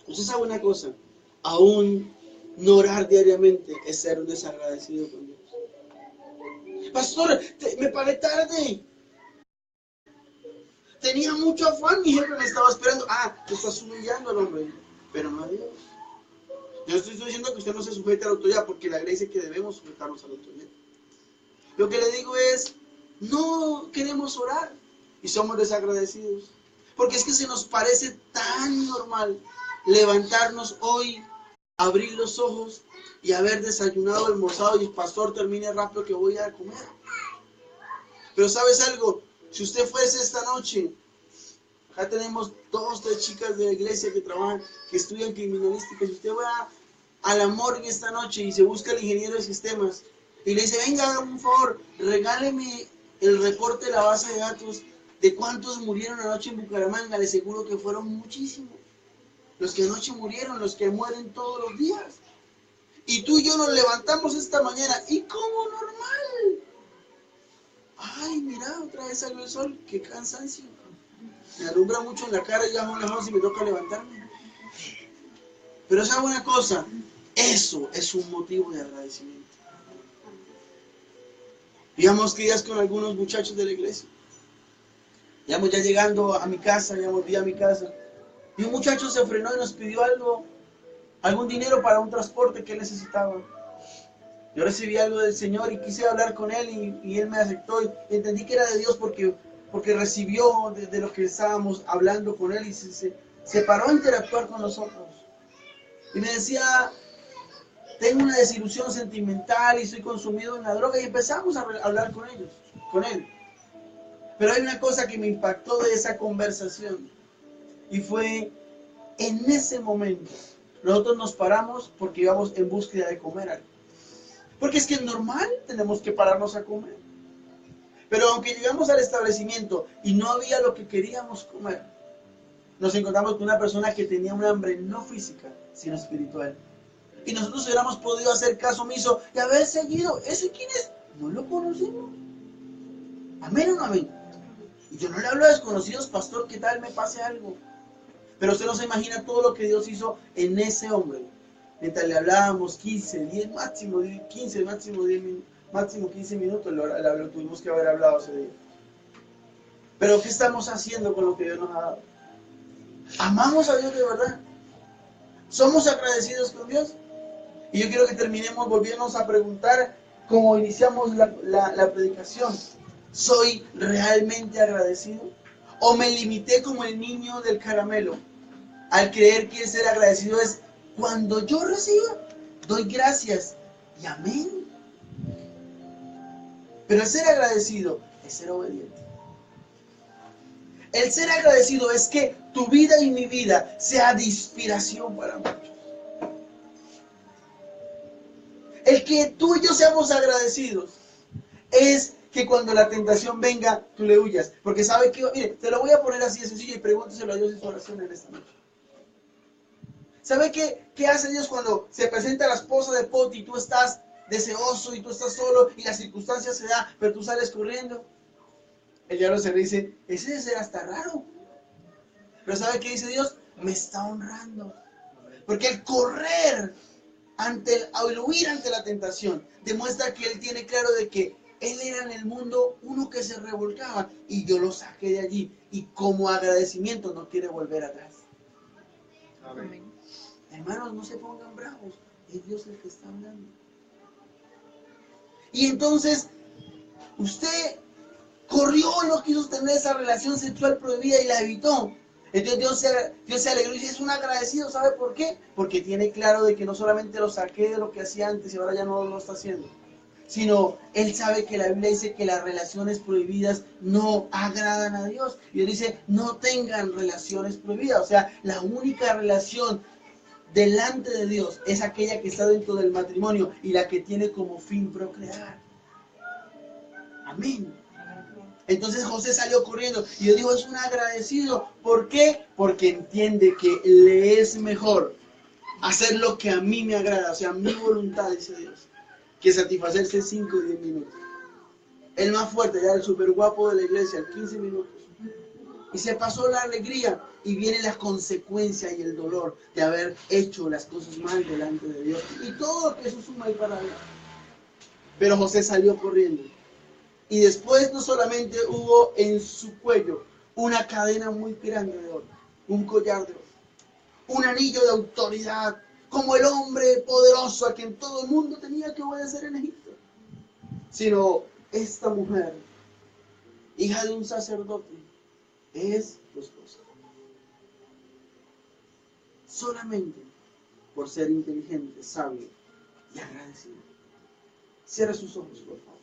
Usted sabe una cosa, aún no orar diariamente es ser un desagradecido con Dios. Pastor, me paré tarde. Tenía mucho afán, mi jefe me estaba esperando. Tú estás humillando al hombre, pero no a Dios. Yo estoy diciendo que usted no se sujete a la autoridad, porque la iglesia dice que debemos sujetarnos a la autoridad. Lo que le digo es, no queremos orar y somos desagradecidos. Porque es que se nos parece tan normal levantarnos hoy, abrir los ojos y haber desayunado, almorzado y el pastor termine rápido que voy a comer. Pero ¿sabes algo? Si usted fuese esta noche, acá tenemos 2 o 3 chicas de la iglesia que trabajan, que estudian criminalística. Si usted va a la morgue esta noche y se busca el ingeniero de sistemas y le dice, venga, hágame un favor, regáleme el reporte de la base de datos de cuántos murieron anoche en Bucaramanga, le aseguro que fueron muchísimos. Los que anoche murieron, los que mueren todos los días. Y tú y yo nos levantamos esta mañana y como normal. Ay, mira, otra vez salió el sol, qué cansancio. Me alumbra mucho en la cara y ya son las 11 y me toca levantarme. Pero ¿sabe una cosa? Eso es un motivo de agradecimiento. Íbamos días con algunos muchachos de la iglesia. Íbamos ya llegando a mi casa, íbamos a mi casa. Y un muchacho se frenó y nos pidió algún dinero para un transporte que él necesitaba. Yo recibí algo del Señor y quise hablar con él y él me aceptó y entendí que era de Dios porque recibió de lo que estábamos hablando con él y se paró a interactuar con nosotros. Y me decía, tengo una desilusión sentimental y estoy consumido en la droga y empezamos a hablar con él. Pero hay una cosa que me impactó de esa conversación y fue en ese momento. Nosotros nos paramos porque íbamos en búsqueda de comer algo. Porque es que es normal, tenemos que pararnos a comer. Pero aunque llegamos al establecimiento y no había lo que queríamos comer, nos encontramos con una persona que tenía un hambre no física, sino espiritual. Y nosotros hubiéramos podido hacer caso omiso y haber seguido. ¿Ese quién es? No lo conocemos. ¿Amén o no amén? Y yo no le hablo a desconocidos, pastor, ¿qué tal me pase algo? Pero usted no se imagina todo lo que Dios hizo en ese hombre. Mientras le hablábamos 15, 10, máximo 15, máximo 10 minutos, máximo 15 minutos lo tuvimos que haber hablado ese día. Pero ¿qué estamos haciendo con lo que Dios nos ha dado? ¿Amamos a Dios de verdad? ¿Somos agradecidos con Dios? Y yo quiero que terminemos volviéndonos a preguntar, como iniciamos la predicación, ¿soy realmente agradecido? ¿O me limité como el niño del caramelo al creer que ser agradecido es cuando yo recibo, doy gracias y amén? Pero el ser agradecido es ser obediente. El ser agradecido es que tu vida y mi vida sea de inspiración para muchos. El que tú y yo seamos agradecidos es que cuando la tentación venga, tú le huyas. Porque sabe que, mire, te lo voy a poner así de sencillo y pregúnteselo a Dios en su oración en esta noche. ¿Sabe qué hace Dios cuando se presenta la esposa de Poti y tú estás deseoso y tú estás solo y la circunstancia se da, pero tú sales corriendo? El diablo se le dice, ese de ser hasta raro. Pero ¿sabe qué dice Dios? Me está honrando. Porque el correr al huir ante la tentación, demuestra que él tiene claro de que él era en el mundo uno que se revolcaba y yo lo saqué de allí. Y como agradecimiento no quiere volver atrás. Amén. Hermanos, no se pongan bravos. Es Dios el que está hablando. Y entonces, usted corrió, no quiso tener esa relación sexual prohibida y la evitó. Entonces Dios se alegró y dice, es un agradecido. ¿Sabe por qué? Porque tiene claro de que no solamente lo saqué de lo que hacía antes y ahora ya no lo está haciendo, sino él sabe que la Biblia dice que las relaciones prohibidas no agradan a Dios. Y él dice, no tengan relaciones prohibidas. O sea, la única relación delante de Dios es aquella que está dentro del matrimonio y la que tiene como fin procrear. Amén. Entonces José salió corriendo y yo digo, es un agradecido. ¿Por qué? Porque entiende que le es mejor hacer lo que a mí me agrada, o sea, mi voluntad, dice Dios, que satisfacerse 5 o 10 minutos. El más fuerte, ya el súper guapo de la iglesia, 15 minutos. Y se pasó la alegría y viene la consecuencia y el dolor de haber hecho las cosas mal delante de Dios. Y todo lo que eso suma y para Dios. Pero José salió corriendo. Y después no solamente hubo en su cuello una cadena muy grande de oro, un collar de oro, un anillo de autoridad, como el hombre poderoso a quien todo el mundo tenía que obedecer en Egipto, sino esta mujer, hija de un sacerdote, es tu esposa. Solamente por ser inteligente, sabio y agradecido. Cierra sus ojos, por favor.